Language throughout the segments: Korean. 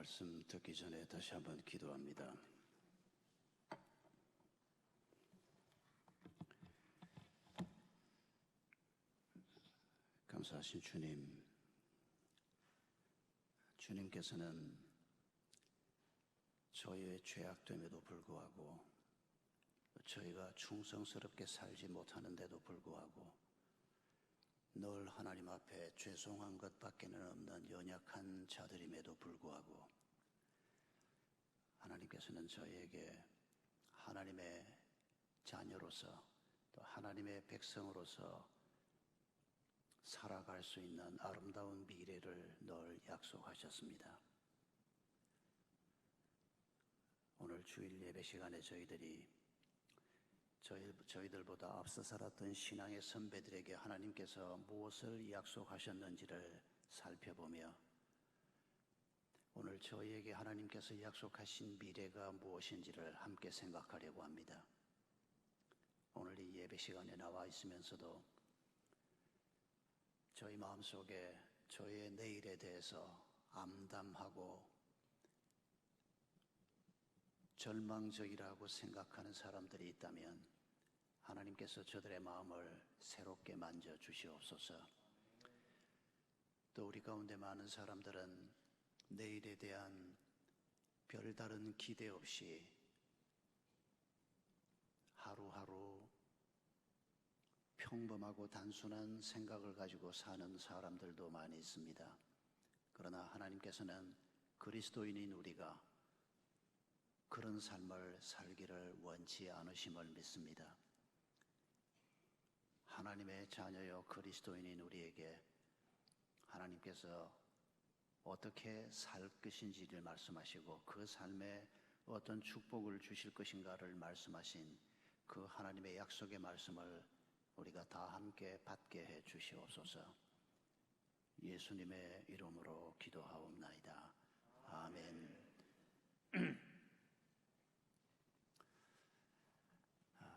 말씀 듣기 전에 다시 한번 기도합니다. 감사하신 주님, 주님께서는 저희의 죄악됨에도 불구하고 저희가 충성스럽게 살지 못하는데도 불구하고 늘 하나님 앞에 죄송한 것밖에는 없는 연약한 자들임에도 불구하고 하나님께서는 저희에게 하나님의 자녀로서 또 하나님의 백성으로서 살아갈 수 있는 아름다운 미래를 늘 약속하셨습니다. 오늘 주일 예배 시간에 저희들보다 앞서 살았던 신앙의 선배들에게 하나님께서 무엇을 약속하셨는지를 살펴보며 오늘 저희에게 하나님께서 약속하신 미래가 무엇인지를 함께 생각하려고 합니다. 오늘 이 예배 시간에 나와 있으면서도 저희 마음속에 저희의 내일에 대해서 암담하고 절망적이라고 생각하는 사람들이 있다면 하나님께서 저들의 마음을 새롭게 만져 주시옵소서. 또 우리 가운데 많은 사람들은 내일에 대한 별다른 기대 없이 하루하루 평범하고 단순한 생각을 가지고 사는 사람들도 많이 있습니다. 그러나 하나님께서는 그리스도인인 우리가 그런 삶을 살기를 원치 않으심을 믿습니다. 하나님의 자녀여 그리스도인인 우리에게 하나님께서 어떻게 살 것인지를 말씀하시고 그 삶에 어떤 축복을 주실 것인가를 말씀하신 그 하나님의 약속의 말씀을 우리가 다 함께 받게 해 주시옵소서. 예수님의 이름으로 기도하옵나이다. 아멘.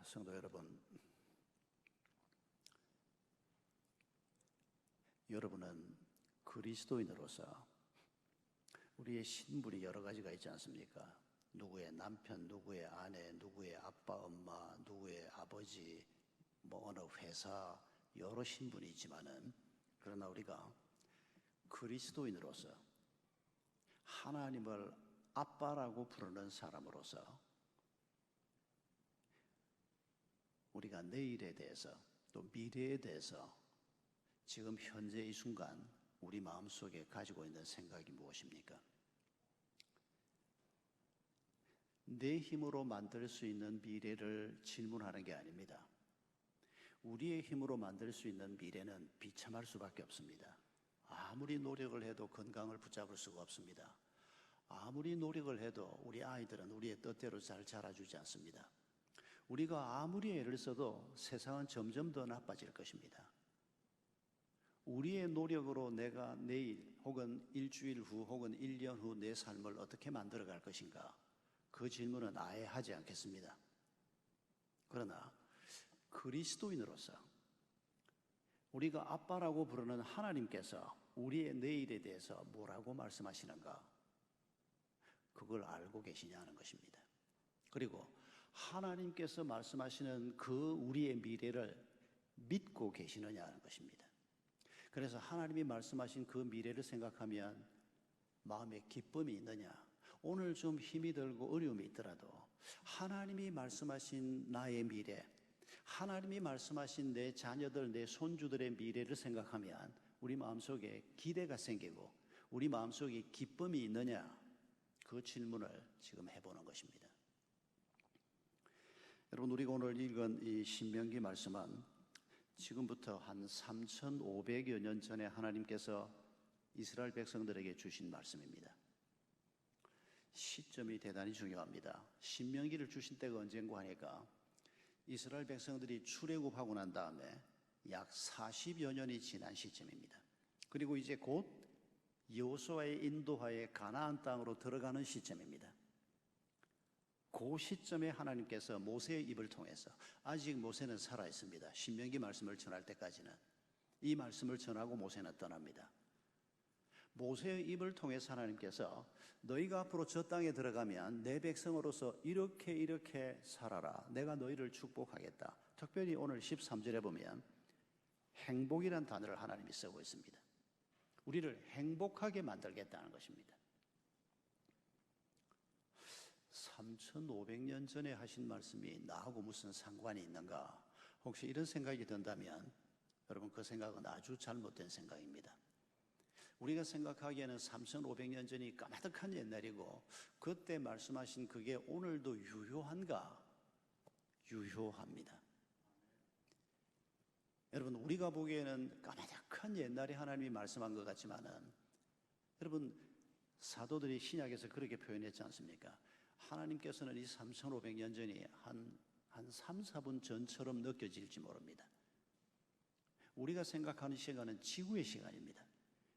성도 여러분, 여러분은 그리스도인으로서 우리의 신분이 여러 가지가 있지 않습니까? 누구의 남편, 누구의 아내, 누구의 아빠, 엄마, 누구의 아버지, 어느 회사 여러 신분이 있지만은 그러나 우리가 그리스도인으로서 하나님을 아빠라고 부르는 사람으로서 우리가 내일에 대해서 또 미래에 대해서 지금 현재 이 순간 우리 마음속에 가지고 있는 생각이 무엇입니까? 내 힘으로 만들 수 있는 미래를 질문하는 게 아닙니다. 우리의 힘으로 만들 수 있는 미래는 비참할 수밖에 없습니다. 아무리 노력을 해도 건강을 붙잡을 수가 없습니다. 아무리 노력을 해도 우리 아이들은 우리의 뜻대로 잘 자라주지 않습니다. 우리가 아무리 애를 써도 세상은 점점 더 나빠질 것입니다. 우리의 노력으로 내가 내일 혹은 일주일 후 혹은 1년 후 내 삶을 어떻게 만들어갈 것인가? 그 질문은 아예 하지 않겠습니다. 그러나 그리스도인으로서 우리가 아빠라고 부르는 하나님께서 우리의 내일에 대해서 뭐라고 말씀하시는가? 그걸 알고 계시냐는 것입니다. 그리고 하나님께서 말씀하시는 그 우리의 미래를 믿고 계시느냐는 것입니다. 그래서 하나님이 말씀하신 그 미래를 생각하면 마음에 기쁨이 있느냐? 오늘 좀 힘이 들고 어려움이 있더라도 하나님이 말씀하신 나의 미래, 하나님이 말씀하신 내 자녀들, 내 손주들의 미래를 생각하면 우리 마음속에 기대가 생기고 우리 마음속에 기쁨이 있느냐? 그 질문을 지금 해보는 것입니다. 여러분, 우리가 오늘 읽은 이 신명기 말씀은 지금부터 한 3,500여 년 전에 하나님께서 이스라엘 백성들에게 주신 말씀입니다. 시점이 대단히 중요합니다. 신명기를 주신 때가 언젠가 하니까 이스라엘 백성들이 출애굽하고 난 다음에 약 40여 년이 지난 시점입니다. 그리고 이제 곧 여호수아의 인도하에 가나안 땅으로 들어가는 시점입니다. 그 시점에 하나님께서 모세의 입을 통해서, 아직 모세는 살아있습니다. 신명기 말씀을 전할 때까지는 이 말씀을 전하고 모세는 떠납니다. 모세의 입을 통해서 하나님께서 너희가 앞으로 저 땅에 들어가면 내 백성으로서 이렇게 살아라. 내가 너희를 축복하겠다. 특별히 오늘 13절에 보면 행복이란 단어를 하나님이 쓰고 있습니다. 우리를 행복하게 만들겠다는 것입니다. 3,500년 전에 하신 말씀이 나하고 무슨 상관이 있는가? 혹시 이런 생각이 든다면 여러분 그 생각은 아주 잘못된 생각입니다. 우리가 생각하기에는 3,500년 전이 까마득한 옛날이고 그때 말씀하신 그게 오늘도 유효한가? 유효합니다. 여러분 우리가 보기에는 까마득한 옛날에 하나님이 말씀한 것 같지만은 여러분 사도들이 신약에서 그렇게 표현했지 않습니까? 하나님께서는 이 3,500년 전이 한 3, 4분 전처럼 느껴질지 모릅니다. 우리가 생각하는 시간은 지구의 시간입니다.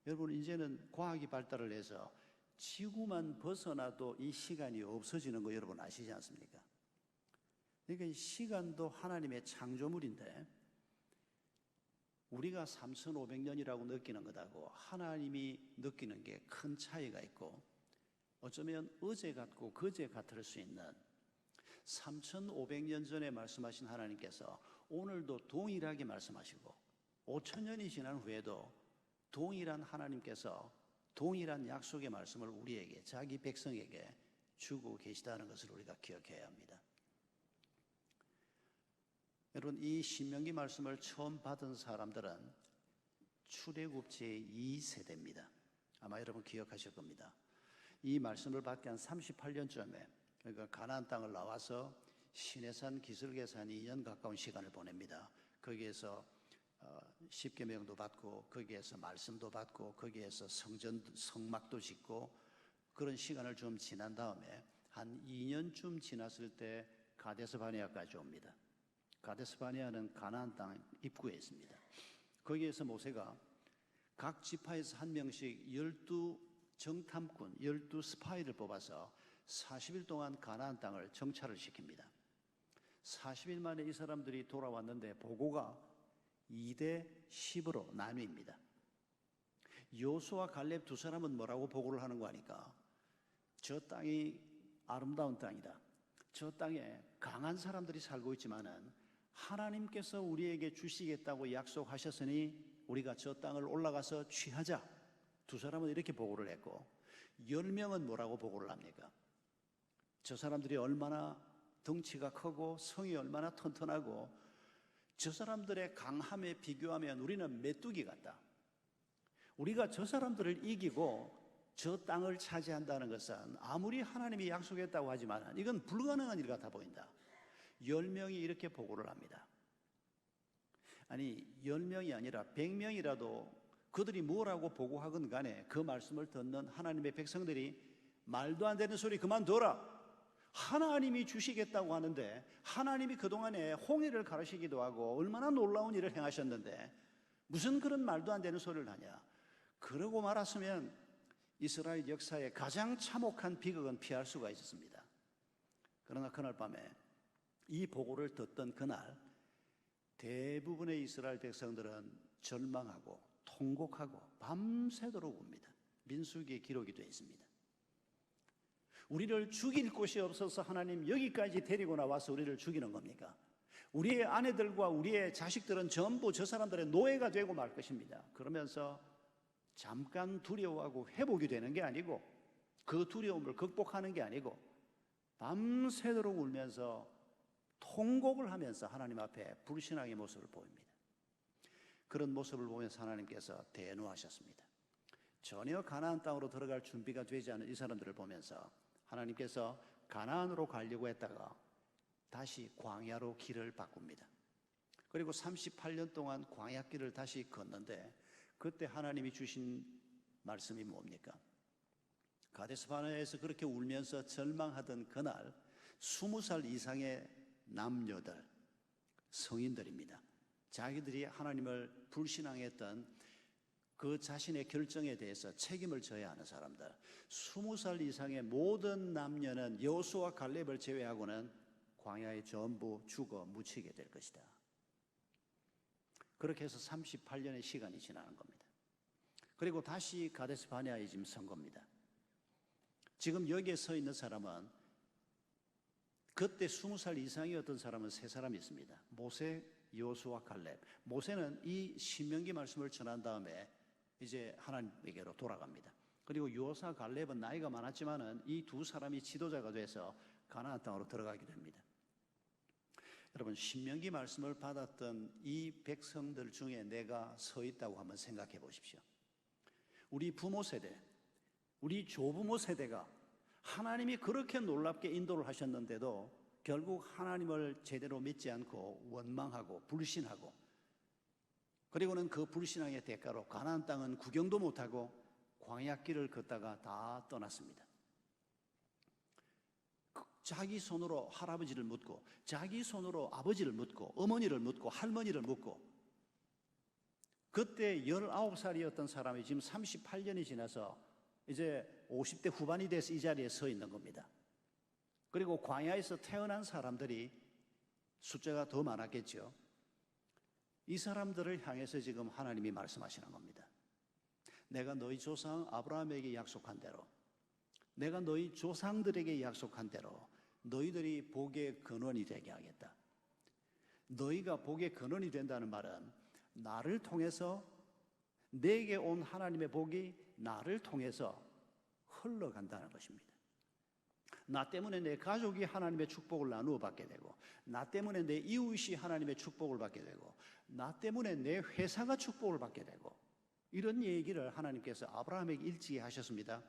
여러분 이제는 과학이 발달을 해서 지구만 벗어나도 이 시간이 없어지는 거 여러분 아시지 않습니까? 그러니까 이 시간도 하나님의 창조물인데 우리가 3,500년이라고 느끼는 것하고 하나님이 느끼는 게 큰 차이가 있고 어쩌면 어제 같고 그제 같을 수 있는 3,500년 전에 말씀하신 하나님께서 오늘도 동일하게 말씀하시고 5,000년이 지난 후에도 동일한 하나님께서 동일한 약속의 말씀을 우리에게 자기 백성에게 주고 계시다는 것을 우리가 기억해야 합니다. 여러분 이 신명기 말씀을 처음 받은 사람들은 출애굽 제2세대입니다. 아마 여러분 기억하실 겁니다. 이 말씀을 받기 한 38년쯤에 그러니까 가나안 땅을 나와서 시내산 기슭에서 한 2년 가까운 시간을 보냅니다. 거기에서 십계명도 받고 거기에서 말씀도 받고 거기에서 성막도 짓고 그런 시간을 좀 지난 다음에 한 2년쯤 지났을 때 가데스 바네아까지 옵니다. 가데스 바네아는 가나안 땅 입구에 있습니다. 거기에서 모세가 각 지파에서 한 명씩 12 정탐꾼, 12 스파이를 뽑아서 40일 동안 가나안 땅을 정찰을 시킵니다. 40일 만에 이 사람들이 돌아왔는데 보고가 2대 10으로 나뉩니다. 여호수아 갈렙 두 사람은 뭐라고 보고를 하는 거 아니까 저 땅이 아름다운 땅이다. 저 땅에 강한 사람들이 살고 있지만은 하나님께서 우리에게 주시겠다고 약속하셨으니 우리가 저 땅을 올라가서 취하자. 두 사람은 이렇게 보고를 했고 10명은 뭐라고 보고를 합니까? 저 사람들이 얼마나 덩치가 크고 성이 얼마나 튼튼하고 저 사람들의 강함에 비교하면 우리는 메뚜기 같다. 우리가 저 사람들을 이기고 저 땅을 차지한다는 것은 아무리 하나님이 약속했다고 하지만 이건 불가능한 일 같아 보인다. 10명이 이렇게 보고를 합니다. 아니 10명이 아니라 100명이라도 그들이 뭐라고 보고하건 간에 그 말씀을 듣는 하나님의 백성들이 말도 안 되는 소리 그만둬라. 하나님이 주시겠다고 하는데 하나님이 그동안에 홍해를 가르시기도 하고 얼마나 놀라운 일을 행하셨는데 무슨 그런 말도 안 되는 소리를 하냐. 그러고 말았으면 이스라엘 역사의 가장 참혹한 비극은 피할 수가 있었습니다. 그러나 그날 밤에 이 보고를 듣던 그날 대부분의 이스라엘 백성들은 절망하고 통곡하고 밤새도록 웁니다. 민수기에 기록이 되어 있습니다. 우리를 죽일 곳이 없어서 하나님 여기까지 데리고 나와서 우리를 죽이는 겁니까? 우리의 아내들과 우리의 자식들은 전부 저 사람들의 노예가 되고 말 것입니다. 그러면서 잠깐 두려워하고 회복이 되는 게 아니고 그 두려움을 극복하는 게 아니고 밤새도록 울면서 통곡을 하면서 하나님 앞에 불신앙의 모습을 보입니다. 그런 모습을 보면서 하나님께서 대노하셨습니다. 전혀 가나안 땅으로 들어갈 준비가 되지 않은 이 사람들을 보면서 하나님께서 가나안으로 가려고 했다가 다시 광야로 길을 바꿉니다. 그리고 38년 동안 광야길을 다시 걷는데 그때 하나님이 주신 말씀이 뭡니까? 가데스 바네아에서 그렇게 울면서 절망하던 그날 20살 이상의 남녀들, 성인들입니다. 자기들이 하나님을 불신앙했던 그 자신의 결정에 대해서 책임을 져야 하는 사람들 20살 이상의 모든 남녀는 여호수아 갈렙을 제외하고는 광야에 전부 죽어 묻히게 될 것이다. 그렇게 해서 38년의 시간이 지나는 겁니다. 그리고 다시 가데스 바네아에 지금 선 겁니다. 지금 여기에 서 있는 사람은 그때 20살 이상이었던 사람은 3사람이 있습니다. 모세, 여호수아, 갈렙. 모세는 이 신명기 말씀을 전한 다음에 이제 하나님에게로 돌아갑니다. 그리고 여호수아, 갈렙은 나이가 많았지만은 이 2사람이 지도자가 돼서 가나안 땅으로 들어가게 됩니다. 여러분, 신명기 말씀을 받았던 이 백성들 중에 내가 서 있다고 한번 생각해 보십시오. 우리 부모 세대, 우리 조부모 세대가 하나님이 그렇게 놀랍게 인도를 하셨는데도 결국 하나님을 제대로 믿지 않고 원망하고 불신하고, 그리고는 그 불신앙의 대가로 가나안 땅은 구경도 못하고 광야길을 걷다가 다 떠났습니다. 자기 손으로 할아버지를 묻고, 자기 손으로 아버지를 묻고, 어머니를 묻고, 할머니를 묻고, 그때 19살이었던 사람이 지금 38년이 지나서 이제 50대 후반이 돼서 이 자리에 서 있는 겁니다. 그리고 광야에서 태어난 사람들이 숫자가 더 많았겠죠. 이 사람들을 향해서 지금 하나님이 말씀하시는 겁니다. 내가 너희 조상 아브라함에게 약속한 대로, 내가 너희 조상들에게 약속한 대로 너희들이 복의 근원이 되게 하겠다. 너희가 복의 근원이 된다는 말은 나를 통해서, 내게 온 하나님의 복이 나를 통해서 흘러간다는 것입니다. 나 때문에 내 가족이 하나님의 축복을 나누어 받게 되고, 나 때문에 내 이웃이 하나님의 축복을 받게 되고, 나 때문에 내 회사가 축복을 받게 되고, 이런 얘기를 하나님께서 아브라함에게 일찍이 하셨습니다.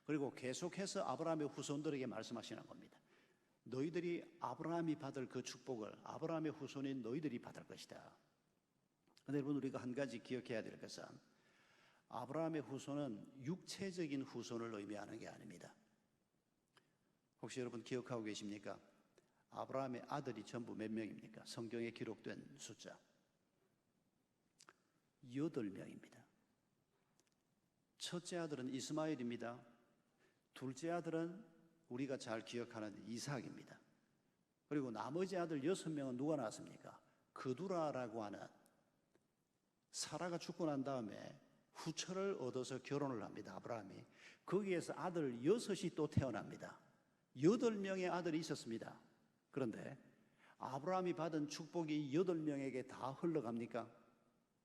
그리고 계속해서 아브라함의 후손들에게 말씀하시는 겁니다. 너희들이 아브라함이 받을 그 축복을 아브라함의 후손인 너희들이 받을 것이다. 그런데 여러분, 우리가 한 가지 기억해야 될 것은 아브라함의 후손은 육체적인 후손을 의미하는 게 아닙니다. 혹시 여러분 기억하고 계십니까? 아브라함의 아들이 전부 몇 명입니까? 성경에 기록된 숫자 8명입니다. 첫째 아들은 이스마엘입니다. 둘째 아들은 우리가 잘 기억하는 이삭입니다. 그리고 나머지 아들 6명은 누가 낳았습니까? 그두라라고 하는, 사라가 죽고 난 다음에 후처를 얻어서 결혼을 합니다. 아브라함이. 거기에서 아들 6이 또 태어납니다. 8명의 아들이 있었습니다. 그런데 아브라함이 받은 축복이 8명에게 다 흘러갑니까?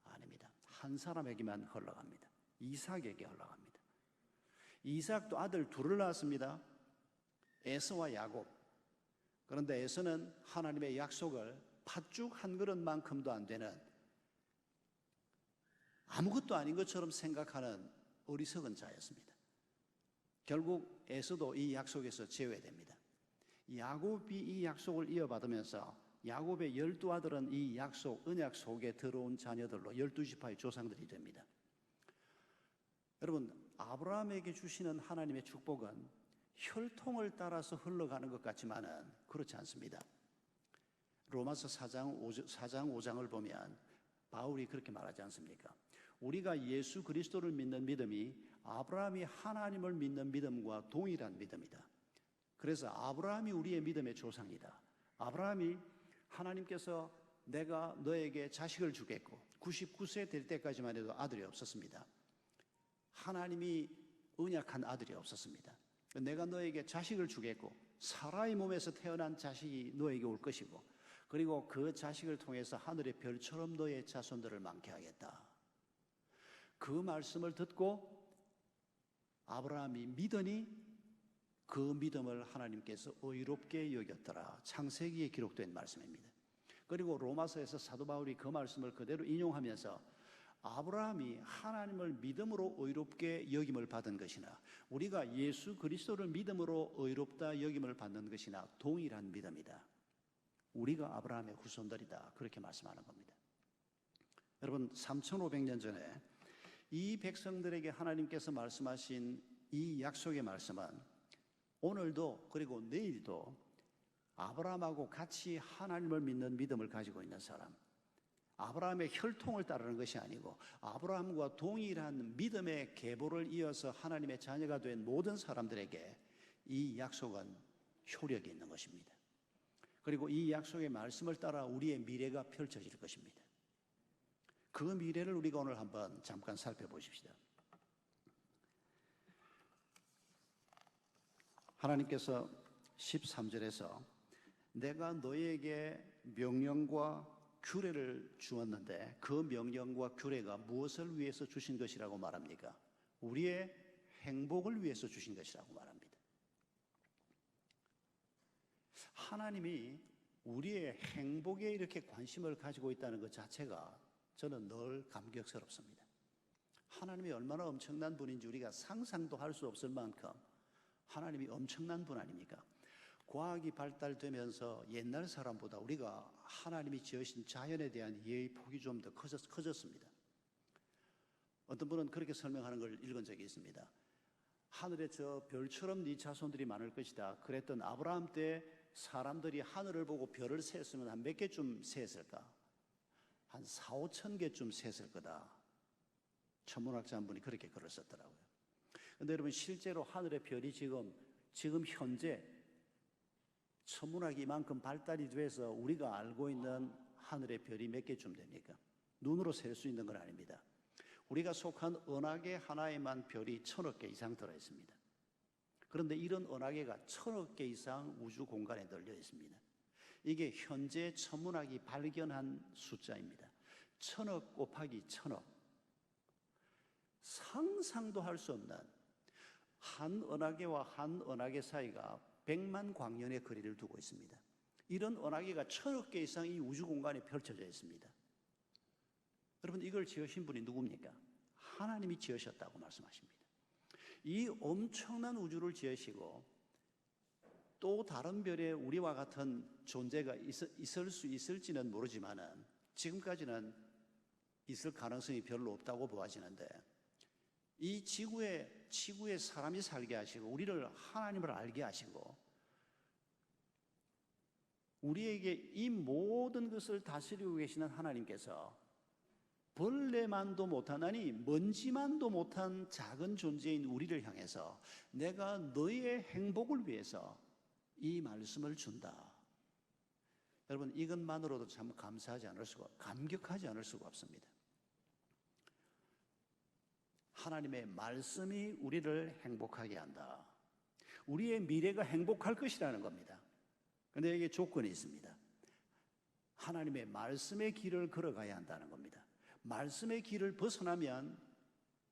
아닙니다. 한 사람에게만 흘러갑니다. 이삭에게 흘러갑니다. 이삭도 아들 2을 낳았습니다. 에서와 야곱. 그런데 에서는 하나님의 약속을 팥죽 한 그릇만큼도 안 되는, 아무것도 아닌 것처럼 생각하는 어리석은 자였습니다. 결국 에서도 이 약속에서 제외됩니다. 야곱이 이 약속을 이어받으면서 야곱의 12아들은 이 약속, 언약 속에 들어온 자녀들로 12지파의 조상들이 됩니다. 여러분, 아브라함에게 주시는 하나님의 축복은 혈통을 따라서 흘러가는 것 같지만은 그렇지 않습니다. 로마서 4장 5장을 보면 바울이 그렇게 말하지 않습니까? 우리가 예수 그리스도를 믿는 믿음이 아브라함이 하나님을 믿는 믿음과 동일한 믿음이다. 그래서 아브라함이 우리의 믿음의 조상이다. 아브라함이 하나님께서 내가 너에게 자식을 주겠고, 99세 될 때까지만 해도 아들이 없었습니다. 하나님이 언약한 아들이 없었습니다. 내가 너에게 자식을 주겠고, 사라의 몸에서 태어난 자식이 너에게 올 것이고, 그리고 그 자식을 통해서 하늘의 별처럼 너의 자손들을 많게 하겠다. 그 말씀을 듣고 아브라함이 믿으니 그 믿음을 하나님께서 의롭게 여겼더라. 창세기에 기록된 말씀입니다. 그리고 로마서에서 사도 바울이 그 말씀을 그대로 인용하면서 아브라함이 하나님을 믿음으로 의롭게 여김을 받은 것이나 우리가 예수 그리스도를 믿음으로 의롭다 여김을 받는 것이나 동일한 믿음이다. 우리가 아브라함의 후손들이다. 그렇게 말씀하는 겁니다. 여러분, 3500년 전에 이 백성들에게 하나님께서 말씀하신 이 약속의 말씀은 오늘도, 그리고 내일도 아브라함하고 같이 하나님을 믿는 믿음을 가지고 있는 사람, 아브라함의 혈통을 따르는 것이 아니고 아브라함과 동일한 믿음의 계보를 이어서 하나님의 자녀가 된 모든 사람들에게 이 약속은 효력이 있는 것입니다. 그리고 이 약속의 말씀을 따라 우리의 미래가 펼쳐질 것입니다. 그 미래를 우리가 오늘 한번 잠깐 살펴보십시다. 하나님께서 13절에서 내가 너에게 명령과 규례를 주었는데 그 명령과 규례가 무엇을 위해서 주신 것이라고 말합니까? 우리의 행복을 위해서 주신 것이라고 말합니다. 하나님이 우리의 행복에 이렇게 관심을 가지고 있다는 것 자체가 저는 늘 감격스럽습니다. 하나님이 얼마나 엄청난 분인지 우리가 상상도 할 수 없을 만큼 하나님이 엄청난 분 아닙니까? 과학이 발달되면서 옛날 사람보다 우리가 하나님이 지으신 자연에 대한 이해의 폭이 좀 더 커졌습니다. 어떤 분은 그렇게 설명하는 걸 읽은 적이 있습니다. 하늘에 저 별처럼 네 자손들이 많을 것이다. 그랬던 아브라함 때 사람들이 하늘을 보고 별을 셌으면 한 몇 개쯤 셌을까? 한 4, 5천 개쯤 셌을 거다. 천문학자 한 분이 그렇게 글을 썼더라고요. 그런데 여러분 실제로 하늘의 별이 지금 현재 천문학이 이만큼 발달이 돼서 우리가 알고 있는 하늘의 별이 몇 개쯤 됩니까? 눈으로 셀 수 있는 건 아닙니다. 우리가 속한 은하계 하나에만 별이 1000억 개 이상 들어있습니다. 그런데 이런 은하계가 1000억 개 이상 우주 공간에 널려 있습니다. 이게 현재 천문학이 발견한 숫자입니다. 1000억 곱하기 1000억. 상상도 할 수 없는 한 은하계와 한 은하계 사이가 100만 광년의 거리를 두고 있습니다. 이런 은하계가 1000억 개 이상 이 우주 공간에 펼쳐져 있습니다. 여러분 이걸 지으신 분이 누굽니까? 하나님이 지으셨다고 말씀하십니다. 이 엄청난 우주를 지으시고 또 다른 별에 우리와 같은 존재가 있을 수 있을지는 모르지만은 지금까지는 있을 가능성이 별로 없다고 보아지는데 이 지구에 사람이 살게 하시고 우리를 하나님을 알게 하시고 우리에게 이 모든 것을 다스리고 계시는 하나님께서 벌레만도 못한, 아니 먼지만도 못한 작은 존재인 우리를 향해서 내가 너의 행복을 위해서 이 말씀을 준다. 여러분 이것만으로도 참 감격하지 않을 수가 없습니다. 하나님의 말씀이 우리를 행복하게 한다. 우리의 미래가 행복할 것이라는 겁니다. 그런데 여기에 조건이 있습니다. 하나님의 말씀의 길을 걸어가야 한다는 겁니다. 말씀의 길을 벗어나면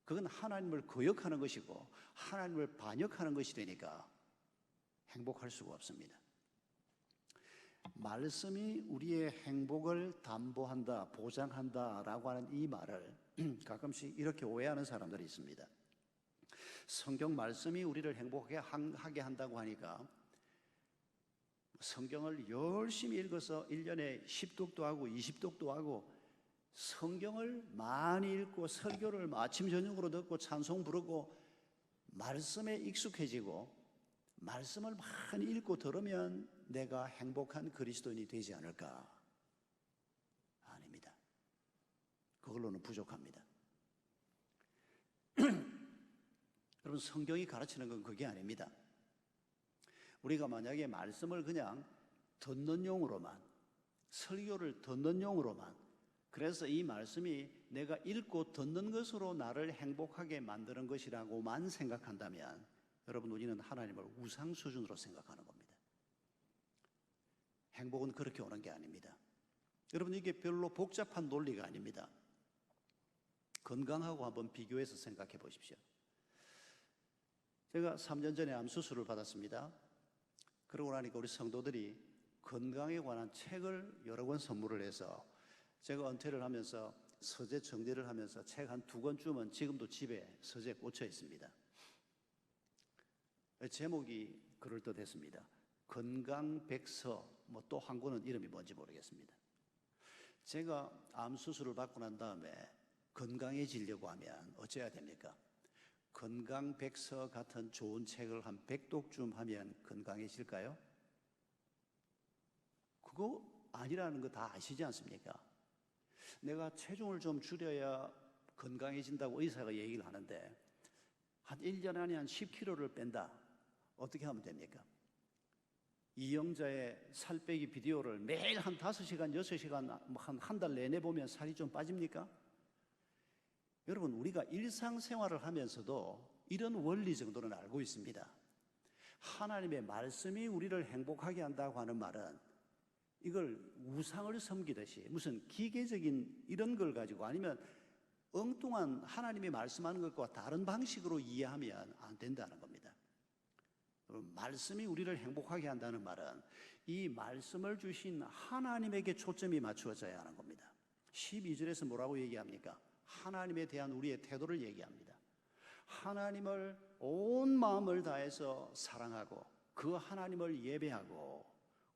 그건 하나님을 거역하는 것이고 하나님을 반역하는 것이 되니까 행복할 수가 없습니다. 말씀이 우리의 행복을 담보한다, 보장한다라고 하는 이 말을 가끔씩 이렇게 오해하는 사람들이 있습니다. 성경 말씀이 우리를 행복하게 한다고 하니까 성경을 열심히 읽어서 1년에 10독도 하고 20독도 하고 성경을 많이 읽고 설교를 아침 저녁으로 듣고 찬송 부르고 말씀에 익숙해지고 말씀을 많이 읽고 들으면 내가 행복한 그리스도인이 되지 않을까? 아닙니다. 그걸로는 부족합니다. 여러분 성경이 가르치는 건 그게 아닙니다. 우리가 만약에 말씀을 그냥 듣는 용으로만, 설교를 듣는 용으로만, 그래서 이 말씀이 내가 읽고 듣는 것으로 나를 행복하게 만드는 것이라고만 생각한다면 여러분 우리는 하나님을 우상 수준으로 생각하는 겁니다. 행복은 그렇게 오는 게 아닙니다. 여러분 이게 별로 복잡한 논리가 아닙니다. 건강하고 한번 비교해서 생각해 보십시오. 제가 3년 전에 암 수술을 받았습니다. 그러고 나니까 우리 성도들이 건강에 관한 책을 여러 권 선물을 해서 제가 은퇴를 하면서 서재 정리를 하면서 책 한 2권쯤은 지금도 집에 서재에 꽂혀 있습니다. 제목이 그럴듯했습니다. 건강백서, 뭐 또 한 권은 이름이 뭔지 모르겠습니다. 제가 암 수술을 받고 난 다음에 건강해지려고 하면 어째야 됩니까? 건강백서 같은 좋은 책을 한 100독쯤 하면 건강해질까요? 그거 아니라는 거 다 아시지 않습니까? 내가 체중을 좀 줄여야 건강해진다고 의사가 얘기를 하는데 한 1년 안에 한 10kg를 뺀다. 어떻게 하면 됩니까? 이영자의 살 빼기 비디오를 매일 한 5시간, 6시간 한 달 내내 보면 살이 좀 빠집니까? 여러분 우리가 일상생활을 하면서도 이런 원리 정도는 알고 있습니다. 하나님의 말씀이 우리를 행복하게 한다고 하는 말은 이걸 우상을 섬기듯이 무슨 기계적인 이런 걸 가지고 아니면 엉뚱한 하나님이 말씀하는 것과 다른 방식으로 이해하면 안 된다는 겁니다. 말씀이 우리를 행복하게 한다는 말은 이 말씀을 주신 하나님에게 초점이 맞추어져야 하는 겁니다. 12절에서 뭐라고 얘기합니까? 하나님에 대한 우리의 태도를 얘기합니다. 하나님을 온 마음을 다해서 사랑하고 그 하나님을 예배하고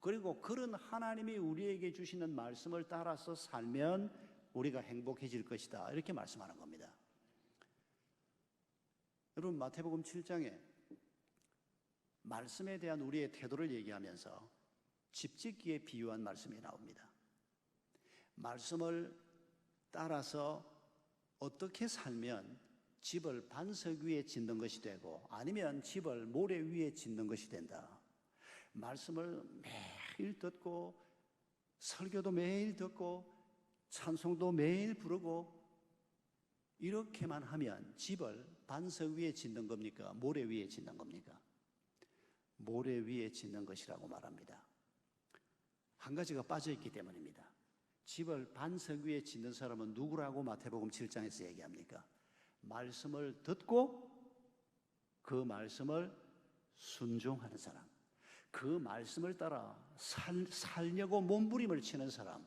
그리고 그런 하나님이 우리에게 주시는 말씀을 따라서 살면 우리가 행복해질 것이다. 이렇게 말씀하는 겁니다. 여러분 마태복음 7장에 말씀에 대한 우리의 태도를 얘기하면서 집짓기에 비유한 말씀이 나옵니다. 말씀을 따라서 어떻게 살면 집을 반석 위에 짓는 것이 되고 아니면 집을 모래 위에 짓는 것이 된다. 말씀을 매일 듣고 설교도 매일 듣고 찬송도 매일 부르고 이렇게만 하면 집을 반석 위에 짓는 겁니까? 모래 위에 짓는 겁니까? 모래 위에 짓는 것이라고 말합니다. 한 가지가 빠져있기 때문입니다. 집을 반석 위에 짓는 사람은 누구라고 마태복음 7장에서 얘기합니까? 말씀을 듣고 그 말씀을 순종하는 사람, 그 말씀을 따라 살려고 몸부림을 치는 사람,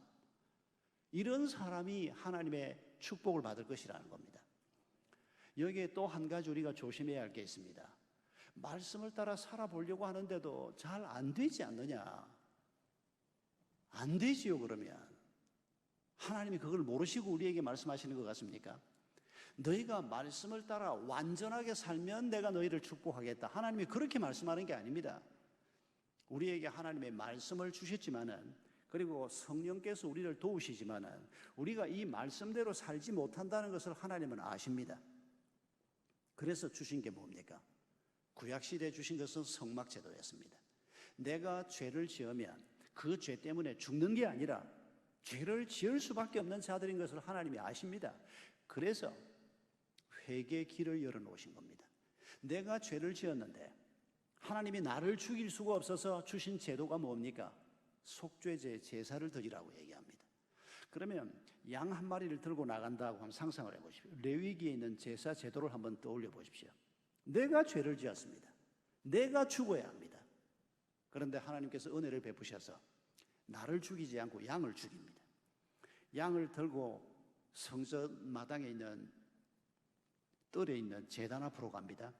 이런 사람이 하나님의 축복을 받을 것이라는 겁니다. 여기에 또 한 가지 우리가 조심해야 할 게 있습니다. 말씀을 따라 살아보려고 하는데도 잘 안 되지 않느냐? 안 되지요. 그러면 하나님이 그걸 모르시고 우리에게 말씀하시는 것 같습니까? 너희가 말씀을 따라 완전하게 살면 내가 너희를 축복하겠다. 하나님이 그렇게 말씀하는 게 아닙니다. 우리에게 하나님의 말씀을 주셨지만은 그리고 성령께서 우리를 도우시지만은 우리가 이 말씀대로 살지 못한다는 것을 하나님은 아십니다. 그래서 주신 게 뭡니까? 구약시대에 주신 것은 성막제도였습니다. 내가 죄를 지으면 그 죄 때문에 죽는 게 아니라 죄를 지을 수밖에 없는 자들인 것을 하나님이 아십니다. 그래서 회개의 길을 열어놓으신 겁니다. 내가 죄를 지었는데 하나님이 나를 죽일 수가 없어서 주신 제도가 뭡니까? 속죄제 제사를 드리라고 얘기합니다. 그러면 양 한 마리를 들고 나간다고 한번 상상을 해보십시오. 레위기에 있는 제사 제도를 한번 떠올려 보십시오. 내가 죄를 지었습니다. 내가 죽어야 합니다. 그런데 하나님께서 은혜를 베푸셔서 나를 죽이지 않고 양을 죽입니다. 양을 들고 성전 마당에 있는 뜰에 있는 제단 앞으로 갑니다.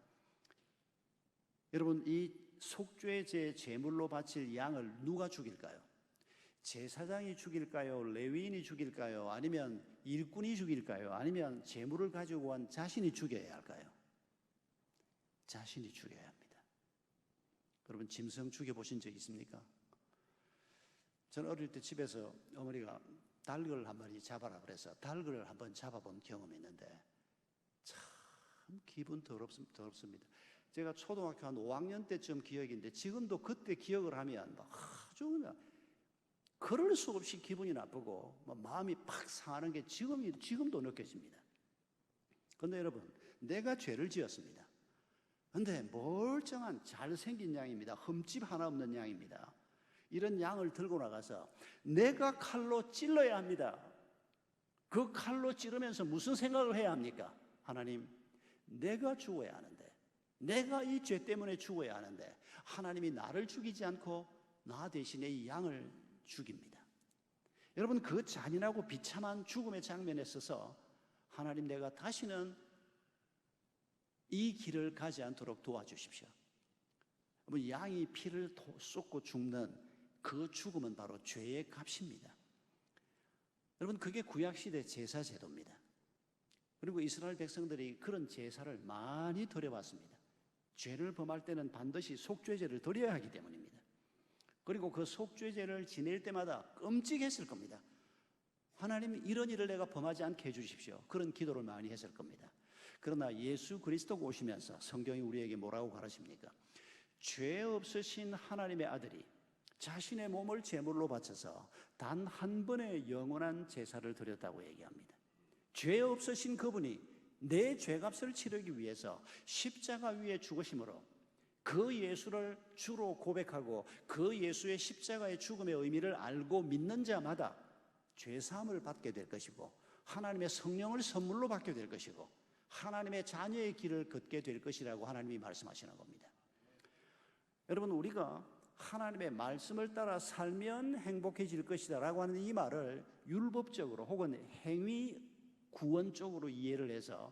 여러분, 이 속죄제 제물로 바칠 양을 누가 죽일까요? 제사장이 죽일까요? 레위인이 죽일까요? 아니면 일꾼이 죽일까요? 아니면 제물을 가지고 온 자신이 죽여야 할까요? 자신이 죽여야 합니다. 여러분, 짐승 죽여보신 적 있습니까? 저는 어릴 때 집에서 어머니가 닭을 한 마리 잡아라 그래서 닭을 한번 잡아본 경험이 있는데 참 기분 더럽습니다. 제가 초등학교 한 5학년 때쯤 기억인데 지금도 그때 기억을 하면 아주 그냥 그럴 수 없이 기분이 나쁘고 마음이 팍 상하는 게 지금도 느껴집니다. 그런데 여러분, 내가 죄를 지었습니다. 그런데 멀쩡한 잘생긴 양입니다. 흠집 하나 없는 양입니다. 이런 양을 들고 나가서 내가 칼로 찔러야 합니다. 그 칼로 찌르면서 무슨 생각을 해야 합니까? 하나님, 내가 죽어야 하는데, 내가 이 죄 때문에 죽어야 하는데 하나님이 나를 죽이지 않고 나 대신에 이 양을 죽입니다. 여러분, 그 잔인하고 비참한 죽음의 장면에 있어서 하나님, 내가 다시는 이 길을 가지 않도록 도와주십시오. 양이 피를 쏟고 죽는 그 죽음은 바로 죄의 값입니다. 여러분, 그게 구약시대 제사 제도입니다. 그리고 이스라엘 백성들이 그런 제사를 많이 드려왔습니다. 죄를 범할 때는 반드시 속죄제를 드려야 하기 때문입니다. 그리고 그 속죄제를 지낼 때마다 끔찍했을 겁니다. 하나님, 이런 일을 내가 범하지 않게 해주십시오. 그런 기도를 많이 했을 겁니다. 그러나 예수 그리스도가 오시면서 성경이 우리에게 뭐라고 가르칩니까? 죄 없으신 하나님의 아들이 자신의 몸을 제물로 바쳐서 단 한 번의 영원한 제사를 드렸다고 얘기합니다. 죄 없으신 그분이 내 죄값을 치르기 위해서 십자가 위에 죽으심으로 그 예수를 주로 고백하고 그 예수의 십자가의 죽음의 의미를 알고 믿는 자마다 죄사함을 받게 될 것이고 하나님의 성령을 선물로 받게 될 것이고 하나님의 자녀의 길을 걷게 될 것이라고 하나님이 말씀하시는 겁니다. 여러분, 우리가 하나님의 말씀을 따라 살면 행복해질 것이다 라고 하는 이 말을 율법적으로 혹은 행위 구원적으로 이해를 해서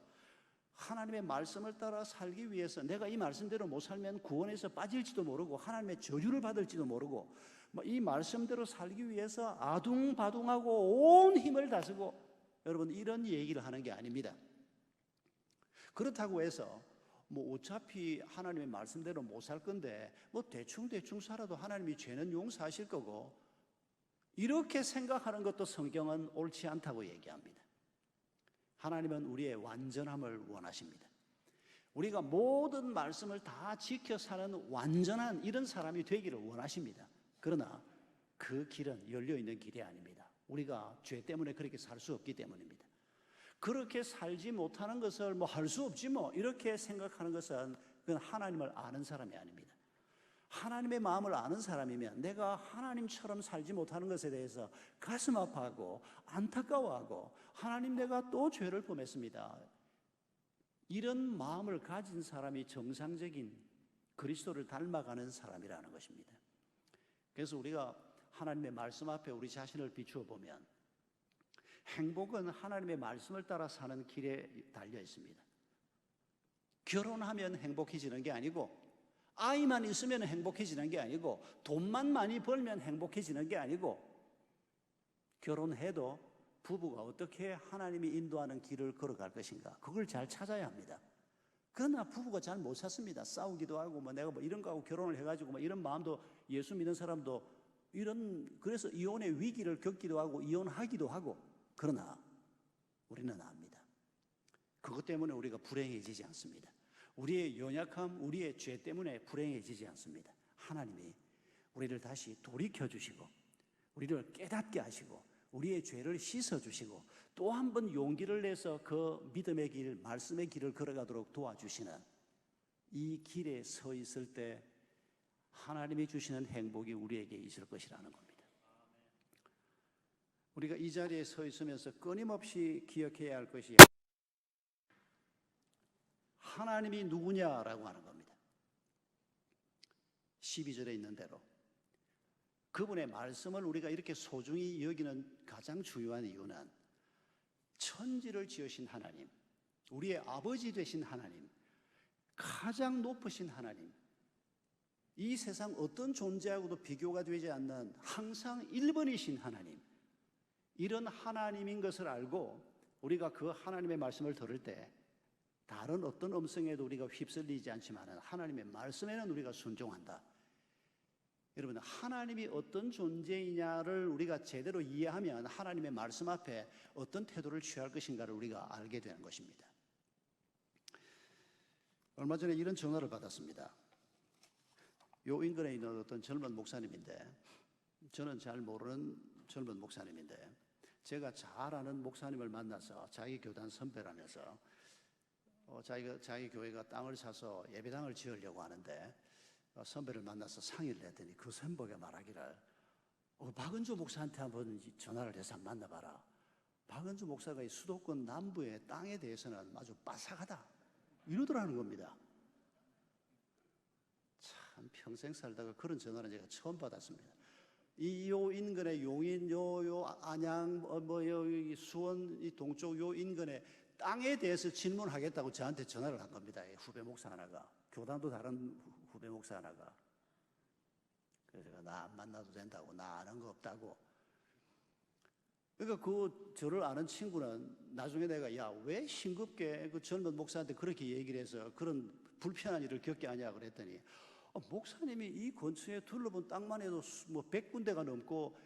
하나님의 말씀을 따라 살기 위해서 내가 이 말씀대로 못 살면 구원에서 빠질지도 모르고 하나님의 저주를 받을지도 모르고 이 말씀대로 살기 위해서 아둥바둥하고 온 힘을 다 쓰고 여러분 이런 얘기를 하는 게 아닙니다. 그렇다고 해서 어차피 하나님의 말씀대로 못 살 건데 대충 살아도 하나님이 죄는 용서하실 거고 이렇게 생각하는 것도 성경은 옳지 않다고 얘기합니다. 하나님은 우리의 완전함을 원하십니다. 우리가 모든 말씀을 다 지켜 사는 완전한 이런 사람이 되기를 원하십니다. 그러나 그 길은 열려있는 길이 아닙니다. 우리가 죄 때문에 그렇게 살 수 없기 때문입니다. 그렇게 살지 못하는 것을 할 수 없지 이렇게 생각하는 것은 그건 하나님을 아는 사람이 아닙니다. 하나님의 마음을 아는 사람이면 내가 하나님처럼 살지 못하는 것에 대해서 가슴 아파하고 안타까워하고 하나님 내가 또 죄를 범했습니다. 이런 마음을 가진 사람이 정상적인 그리스도를 닮아가는 사람이라는 것입니다. 그래서 우리가 하나님의 말씀 앞에 우리 자신을 비추어 보면 행복은 하나님의 말씀을 따라 사는 길에 달려 있습니다. 결혼하면 행복해지는 게 아니고 아이만 있으면 행복해지는 게 아니고 돈만 많이 벌면 행복해지는 게 아니고 결혼해도 부부가 어떻게 하나님이 인도하는 길을 걸어갈 것인가 그걸 잘 찾아야 합니다. 그러나 부부가 잘 못 찾습니다. 싸우기도 하고 내가 이런 거하고 결혼을 해가지고 이런 마음도 예수 믿는 사람도 그래서 이혼의 위기를 겪기도 하고 이혼하기도 하고 그러나 우리는 압니다. 그것 때문에 우리가 불행해지지 않습니다. 우리의 연약함, 우리의 죄 때문에 불행해지지 않습니다. 하나님이 우리를 다시 돌이켜주시고 우리를 깨닫게 하시고 우리의 죄를 씻어주시고 또 한 번 용기를 내서 그 믿음의 길, 말씀의 길을 걸어가도록 도와주시는 이 길에 서 있을 때 하나님이 주시는 행복이 우리에게 있을 것이라는 겁니다. 우리가 이 자리에 서 있으면서 끊임없이 기억해야 할 것이 하나님이 누구냐라고 하는 겁니다. 12절에 있는 대로 그분의 말씀을 우리가 이렇게 소중히 여기는 가장 중요한 이유는 천지를 지으신 하나님, 우리의 아버지 되신 하나님, 가장 높으신 하나님, 이 세상 어떤 존재하고도 비교가 되지 않는 항상 1번이신 하나님, 이런 하나님인 것을 알고 우리가 그 하나님의 말씀을 들을 때 다른 어떤 음성에도 우리가 휩쓸리지 않지만 하나님의 말씀에는 우리가 순종한다. 여러분, 하나님이 어떤 존재이냐를 우리가 제대로 이해하면 하나님의 말씀 앞에 어떤 태도를 취할 것인가를 우리가 알게 되는 것입니다. 얼마 전에 이런 전화를 받았습니다. 요 인근에 있는 어떤 젊은 목사님인데 저는 잘 모르는 젊은 목사님인데 제가 잘 아는 목사님을 만나서 자기 교단 선배라면서 자기 교회가 땅을 사서 예배당을 지으려고 하는데 선배를 만나서 상의를 했더니 그 선배가 말하기를 박은주 목사한테 한번 전화를 해서 만나봐라. 박은주 목사가 이 수도권 남부의 땅에 대해서는 아주 빠삭하다 이러더라는 겁니다. 참 평생 살다가 그런 전화는 제가 처음 받았습니다. 요 인근의 용인, 안양, 여기 수원 이 동쪽 요 인근의 땅에 대해서 질문하겠다고 저한테 전화를 한 겁니다. 후배 목사 하나가, 교단도 다른 후배 목사 하나가. 그래서 제가 나 안 만나도 된다고, 나 아는 거 없다고. 그러니까 저를 아는 친구는 나중에 내가 왜 싱겁게 그 젊은 목사한테 그렇게 얘기를 해서 그런 불편한 일을 겪게 하냐 그랬더니 목사님이 이 근처에 둘러본 땅만 해도 100군데가 넘고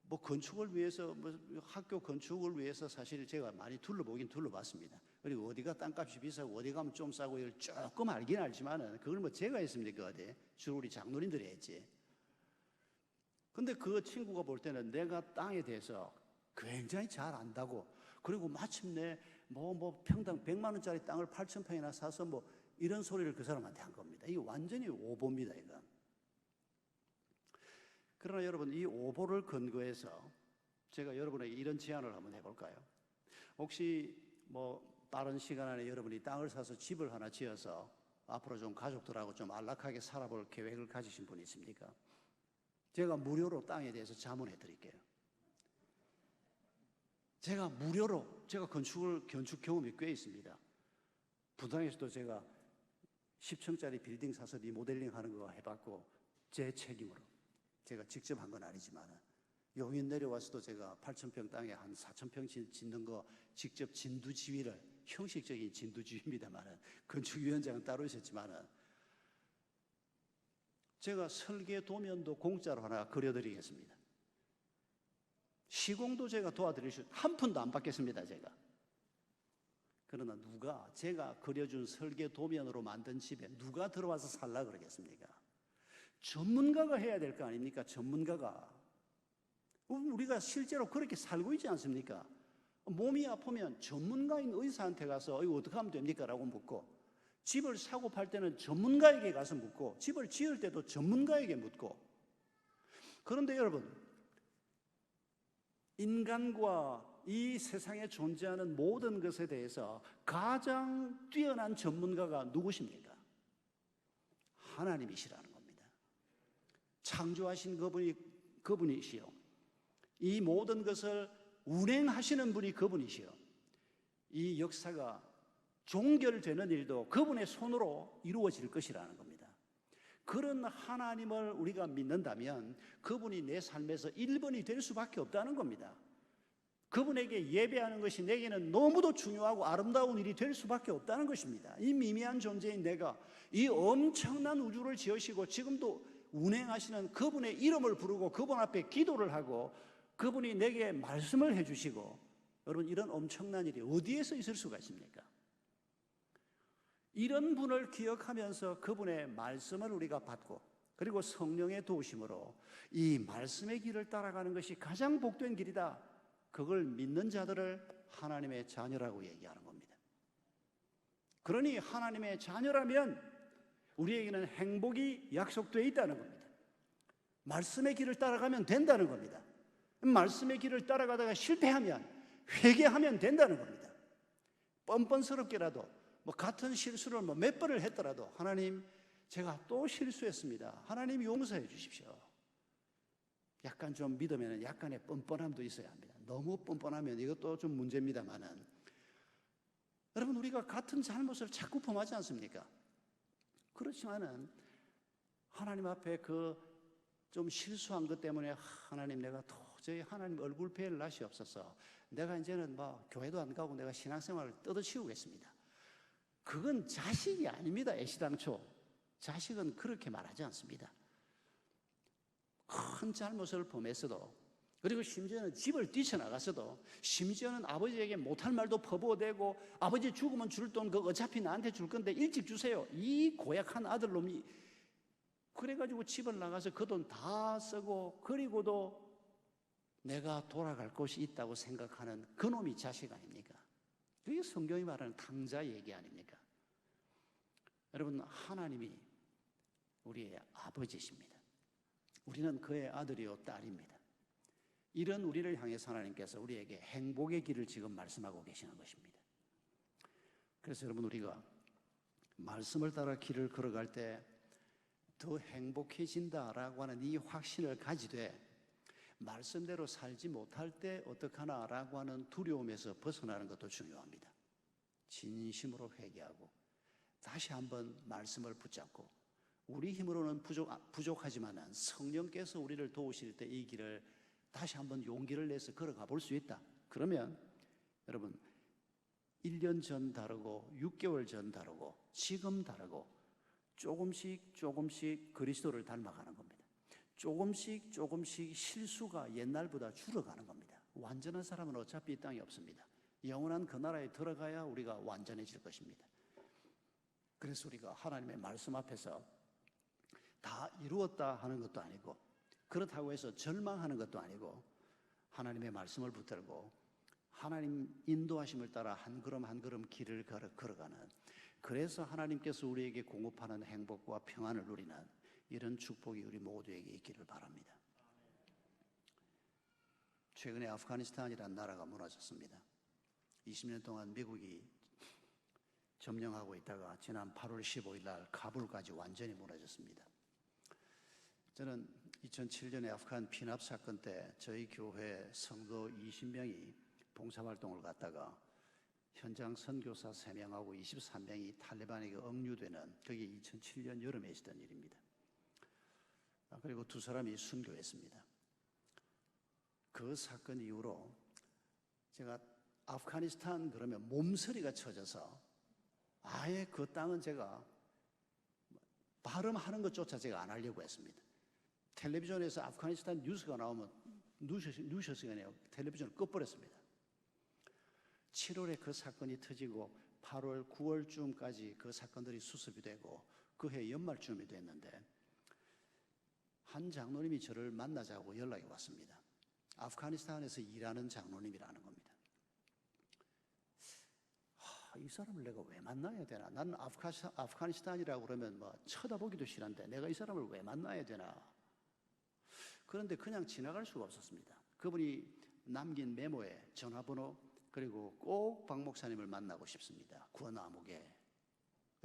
건축을 위해서 학교 건축을 위해서 사실 제가 많이 둘러보긴 둘러봤습니다. 그리고 어디가 땅값이 비싸고 어디 가면 좀 싸고 이걸 조금 알긴 알지만은 그걸 제가 했습니까 어디? 주로 우리 장로님들이 했지. 근데 그 친구가 볼 때는 내가 땅에 대해서 굉장히 잘 안다고, 그리고 마침내 평당 100만 원짜리 땅을 8,000평이나 사서 이런 소리를 그 사람한테 한 겁니다. 이게 완전히 오보입니다, 이건. 그러나 여러분, 이 오보를 근거해서 제가 여러분에게 이런 제안을 한번 해볼까요? 혹시 빠른 시간 안에 여러분이 땅을 사서 집을 하나 지어서 앞으로 좀 가족들하고 좀 안락하게 살아볼 계획을 가지신 분이 있습니까? 제가 무료로 땅에 대해서 자문해 드릴게요. 제가 건축 경험이 꽤 있습니다. 부산에서도 제가 10층짜리 빌딩 사서 리모델링 하는 거 해봤고, 제 책임으로. 제가 직접 한 건 아니지만, 용인 내려와서도 제가 8,000평 땅에 한 4,000평 짓는 거 직접 진두지휘를, 형식적인 진두지휘입니다만, 건축위원장은 따로 있었지만, 제가 설계 도면도 공짜로 하나 그려드리겠습니다. 시공도 제가 도와드릴 수, 한 푼도 안 받겠습니다, 제가. 그러나 누가 제가 그려준 설계 도면으로 만든 집에 누가 들어와서 살라 그러겠습니까? 전문가가 해야 될 거 아닙니까? 전문가가. 우리가 실제로 그렇게 살고 있지 않습니까? 몸이 아프면 전문가인 의사한테 가서 이거 어떻게 하면 됩니까? 라고 묻고, 집을 사고 팔 때는 전문가에게 가서 묻고, 집을 지을 때도 전문가에게 묻고. 그런데 여러분, 인간과 이 세상에 존재하는 모든 것에 대해서 가장 뛰어난 전문가가 누구십니까? 하나님이시라는 겁니다. 창조하신 그분이시요. 이 모든 것을 운행하시는 분이 그분이시요. 이 역사가 종결되는 일도 그분의 손으로 이루어질 것이라는 겁니다. 그런 하나님을 우리가 믿는다면 그분이 내 삶에서 1번이 될 수밖에 없다는 겁니다. 그분에게 예배하는 것이 내게는 너무도 중요하고 아름다운 일이 될 수밖에 없다는 것입니다. 이 미미한 존재인 내가 이 엄청난 우주를 지으시고 지금도 운행하시는 그분의 이름을 부르고 그분 앞에 기도를 하고 그분이 내게 말씀을 해주시고, 여러분, 이런 엄청난 일이 어디에서 있을 수가 있습니까? 이런 분을 기억하면서 그분의 말씀을 우리가 받고, 그리고 성령의 도우심으로 이 말씀의 길을 따라가는 것이 가장 복된 길이다. 그걸 믿는 자들을 하나님의 자녀라고 얘기하는 겁니다. 그러니 하나님의 자녀라면 우리에게는 행복이 약속되어 있다는 겁니다. 말씀의 길을 따라가면 된다는 겁니다. 말씀의 길을 따라가다가 실패하면 회개하면 된다는 겁니다. 뻔뻔스럽게라도 같은 실수를 몇 번을 했더라도, 하나님, 제가 또 실수했습니다. 하나님 용서해 주십시오. 약간 좀 믿으면 약간의 뻔뻔함도 있어야 합니다. 너무 뻔뻔하면 이것도 좀 문제입니다만은, 여러분, 우리가 같은 잘못을 자꾸 범하지 않습니까? 그렇지만은 하나님 앞에 좀 실수한 것 때문에, 하나님, 내가 도저히 하나님 얼굴 뵐 낯이 없어서 내가 이제는 교회도 안 가고 내가 신앙생활을 뜯어치우겠습니다. 그건 자식이 아닙니다. 애시당초 자식은 그렇게 말하지 않습니다. 큰 잘못을 범했어도, 그리고 심지어는 집을 뛰쳐나갔어도, 심지어는 아버지에게 못할 말도 퍼부어대고, 아버지 죽으면 줄 돈 그거 어차피 나한테 줄 건데 일찍 주세요, 이 고약한 아들놈이 그래가지고 집을 나가서 그 돈 다 쓰고, 그리고도 내가 돌아갈 곳이 있다고 생각하는 그놈이 자식 아닙니까? 그게 성경이 말하는 탕자 얘기 아닙니까? 여러분, 하나님이 우리의 아버지십니다. 우리는 그의 아들이요 딸입니다. 이런 우리를 향해서 하나님께서 우리에게 행복의 길을 지금 말씀하고 계시는 것입니다. 그래서 여러분, 우리가 말씀을 따라 길을 걸어갈 때 더 행복해진다라고 하는 이 확신을 가지되, 말씀대로 살지 못할 때 어떡하나라고 하는 두려움에서 벗어나는 것도 중요합니다. 진심으로 회개하고 다시 한번 말씀을 붙잡고, 우리 힘으로는 부족하지만 성령께서 우리를 도우실 때 이 길을 다시 한번 용기를 내서 걸어가 볼 수 있다. 그러면 여러분, 1년 전 다르고 6개월 전 다르고 지금 다르고, 조금씩 그리스도를 닮아가는 겁니다. 조금씩 실수가 옛날보다 줄어가는 겁니다. 완전한 사람은 어차피 이 땅에 없습니다. 영원한 그 나라에 들어가야 우리가 완전해질 것입니다. 그래서 우리가 하나님의 말씀 앞에서 다 이루었다 하는 것도 아니고, 그렇다고 해서 절망하는 것도 아니고, 하나님의 말씀을 붙들고 하나님 인도하심을 따라 한 걸음 한 걸음 길을 걸어가는, 그래서 하나님께서 우리에게 공급하는 행복과 평안을 누리는 이런 축복이 우리 모두에게 있기를 바랍니다. 최근에 아프가니스탄이라는 나라가 무너졌습니다. 20년 동안 미국이 점령하고 있다가 지난 8월 15일 날 카불까지 완전히 무너졌습니다. 저는 2007년에 아프간 피납 사건 때 저희 교회 성도 20명이 봉사활동을 갔다가 현장 선교사 3명하고 23명이 탈레반에게 억류되는, 그게 2007년 여름에 있었던 일입니다. 그리고 2사람이 순교했습니다. 그 사건 이후로 제가 아프가니스탄 그러면 몸서리가 쳐져서 아예 그 땅은 제가 발음하는 것조차 제가 안 하려고 했습니다. 텔레비전에서 아프가니스탄 뉴스가 나오면 뉴스시간에 텔레비전을 꺼버렸습니다. 7월에 그 사건이 터지고 8월, 9월쯤까지 그 사건들이 수습이 되고 그해 연말쯤이 됐는데 한 장로님이 저를 만나자고 연락이 왔습니다. 아프가니스탄에서 일하는 장로님이라는 겁니다. 이 사람을 내가 왜 만나야 되나? 나는 아프가니스탄이라고 그러면 뭐 쳐다보기도 싫은데 내가 이 사람을 왜 만나야 되나? 그런데 그냥 지나갈 수가 없었습니다. 그분이 남긴 메모에 전화번호, 그리고 꼭 박 목사님을 만나고 싶습니다. 구원암흑에.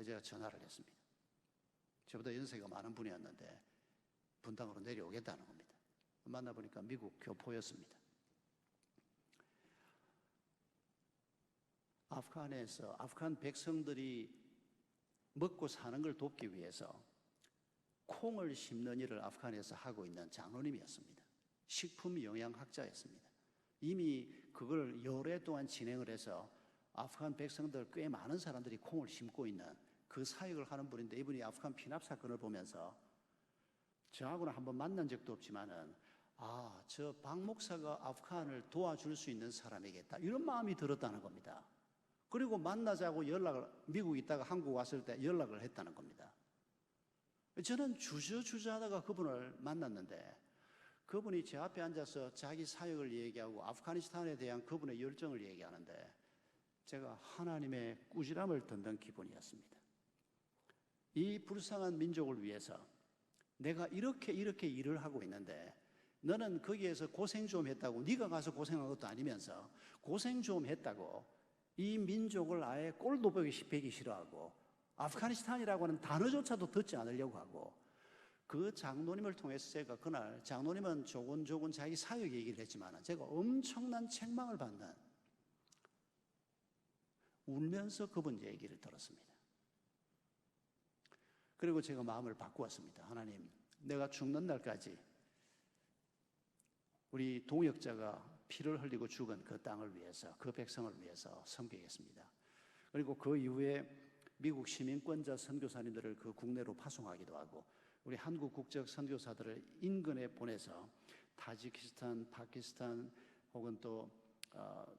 제가 전화를 했습니다. 저보다 연세가 많은 분이었는데 분당으로 내려오겠다는 겁니다. 만나보니까 미국 교포였습니다. 아프간에서 아프간 백성들이 먹고 사는 걸 돕기 위해서 콩을 심는 일을 아프간에서 하고 있는 장로님이었습니다. 식품 영양학자였습니다. 이미 그걸 여러 동안 진행을 해서 아프간 백성들 꽤 많은 사람들이 콩을 심고 있는 그 사역을 하는 분인데, 이분이 아프간 피납 사건을 보면서 저하고는 한번 만난 적도 없지만은 저 박 목사가 아프간을 도와줄 수 있는 사람이겠다, 이런 마음이 들었다는 겁니다. 그리고 만나자고 미국에 있다가 한국 왔을 때 연락을 했다는 겁니다. 저는 주저하다가 그분을 만났는데 그분이 제 앞에 앉아서 자기 사역을 얘기하고 아프가니스탄에 대한 그분의 열정을 얘기하는데 제가 하나님의 꾸지람을 듣는 기분이었습니다. 이 불쌍한 민족을 위해서 내가 이렇게 일을 하고 있는데 너는 거기에서 고생 좀 했다고, 네가 가서 고생한 것도 아니면서 고생 좀 했다고 이 민족을 아예 꼴도 보기 싫어하고 아프가니스탄이라고 하는 단어조차도 듣지 않으려고 하고, 그 장로님을 통해서 제가 그날, 장로님은 조곤조곤 자기 사역 얘기를 했지만 제가 엄청난 책망을 받는, 울면서 그분 얘기를 들었습니다. 그리고 제가 마음을 바꾸었습니다. 하나님, 내가 죽는 날까지 우리 동역자가 피를 흘리고 죽은 그 땅을 위해서, 그 백성을 위해서 섬기겠습니다. 그리고 그 이후에 미국 시민권자 선교사님들을 그 국내로 파송하기도 하고 우리 한국 국적 선교사들을 인근에 보내서 타지키스탄, 파키스탄 혹은 또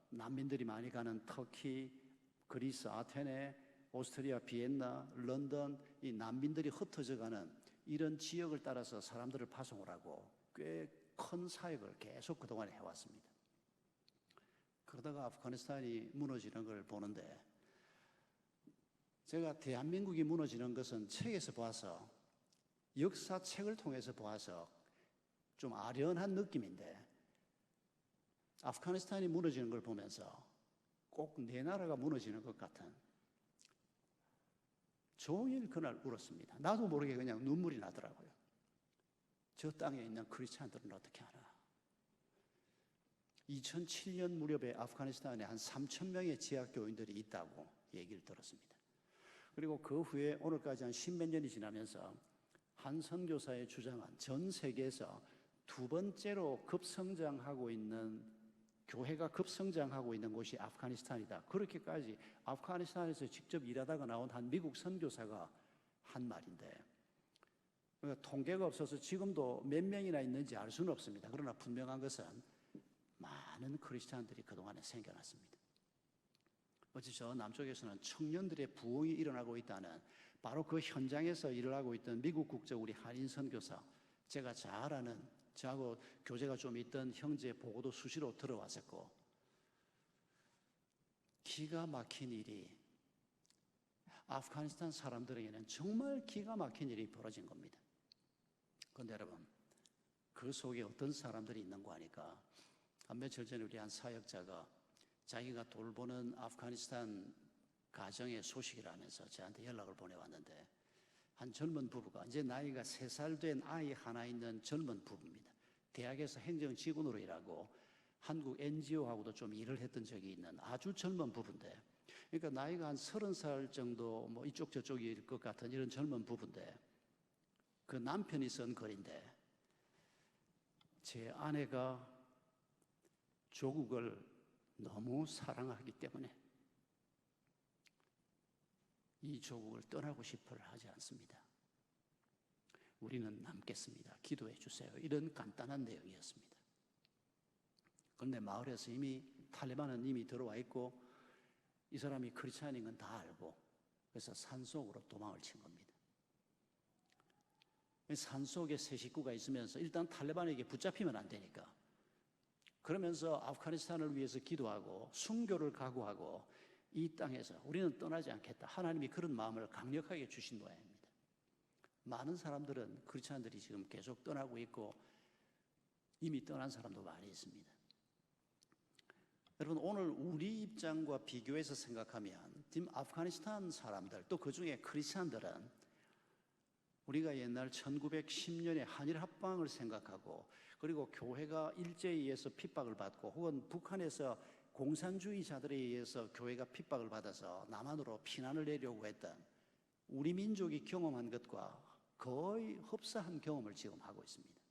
난민들이 많이 가는 터키, 그리스, 아테네, 오스트리아, 비엔나, 런던, 이 난민들이 흩어져 가는 이런 지역을 따라서 사람들을 파송을 하고 꽤 큰 사역을 계속 그동안 해왔습니다. 그러다가 아프가니스탄이 무너지는 걸 보는데, 제가 대한민국이 무너지는 것은 책에서 봐서, 역사책을 통해서 봐서 좀 아련한 느낌인데, 아프가니스탄이 무너지는 걸 보면서 꼭 내 나라가 무너지는 것 같은, 종일 그날 울었습니다. 나도 모르게 그냥 눈물이 나더라고요. 저 땅에 있는 크리스찬들은 어떻게 하나. 2007년 무렵에 아프가니스탄에 한 3,000명의 지하교인들이 있다고 얘기를 들었습니다. 그리고 그 후에 오늘까지 한 10몇 년이 지나면서 한 선교사의 주장은 전 세계에서 두 번째로 급성장하고 있는, 교회가 급성장하고 있는 곳이 아프가니스탄이다. 그렇게까지 아프가니스탄에서 직접 일하다가 나온 한 미국 선교사가 한 말인데, 그러니까 통계가 없어서 지금도 몇 명이나 있는지 알 수는 없습니다. 그러나 분명한 것은 많은 크리스찬들이 그동안에 생겨났습니다. 어찌 저 남쪽에서는 청년들의 부흥이 일어나고 있다는, 바로 그 현장에서 일을 하고 있던 미국 국적 우리 한인 선교사, 제가 잘 아는, 저하고 교제가 좀 있던 형제 보고도 수시로 들어왔었고, 기가 막힌 일이 아프가니스탄 사람들에게는 정말 기가 막힌 일이 벌어진 겁니다. 그런데 여러분, 그 속에 어떤 사람들이 있는 거 아니까 한 며칠 전에 우리 한 사역자가 자기가 돌보는 아프가니스탄 가정의 소식을 하면서 저한테 연락을 보내왔는데, 한 젊은 부부가, 이제 나이가 3살 된 아이 하나 있는 젊은 부부입니다. 대학에서 행정직원으로 일하고 한국 NGO하고도 좀 일을 했던 적이 있는 아주 젊은 부부인데, 그러니까 나이가 한 30살 정도 뭐 이쪽 저쪽일 것 같은 이런 젊은 부부인데, 그 남편이 쓴 글인데, 제 아내가 조국을 너무 사랑하기 때문에 이 조국을 떠나고 싶어 하지 않습니다. 우리는 남겠습니다. 기도해 주세요. 이런 간단한 내용이었습니다. 그런데 마을에서 이미 탈레반은 이미 들어와 있고 이 사람이 크리스찬인 건 다 알고, 그래서 산속으로 도망을 친 겁니다. 산속에 세 식구가 있으면서 일단 탈레반에게 붙잡히면 안 되니까, 그러면서 아프가니스탄을 위해서 기도하고 순교를 각오하고 이 땅에서 우리는 떠나지 않겠다, 하나님이 그런 마음을 강력하게 주신 모양입니다. 많은 사람들은, 크리스찬들이 지금 계속 떠나고 있고 이미 떠난 사람도 많이 있습니다. 여러분, 오늘 우리 입장과 비교해서 생각하면 지금 아프가니스탄 사람들, 또 그중에 크리스찬들은 우리가 옛날 1910년에 한일 합방을 생각하고, 그리고 교회가 일제에 의해서 핍박을 받고, 혹은 북한에서 공산주의자들에 의해서 교회가 핍박을 받아서 남한으로 피난을 내려고 했던 우리 민족이 경험한 것과 거의 흡사한 경험을 지금 하고 있습니다.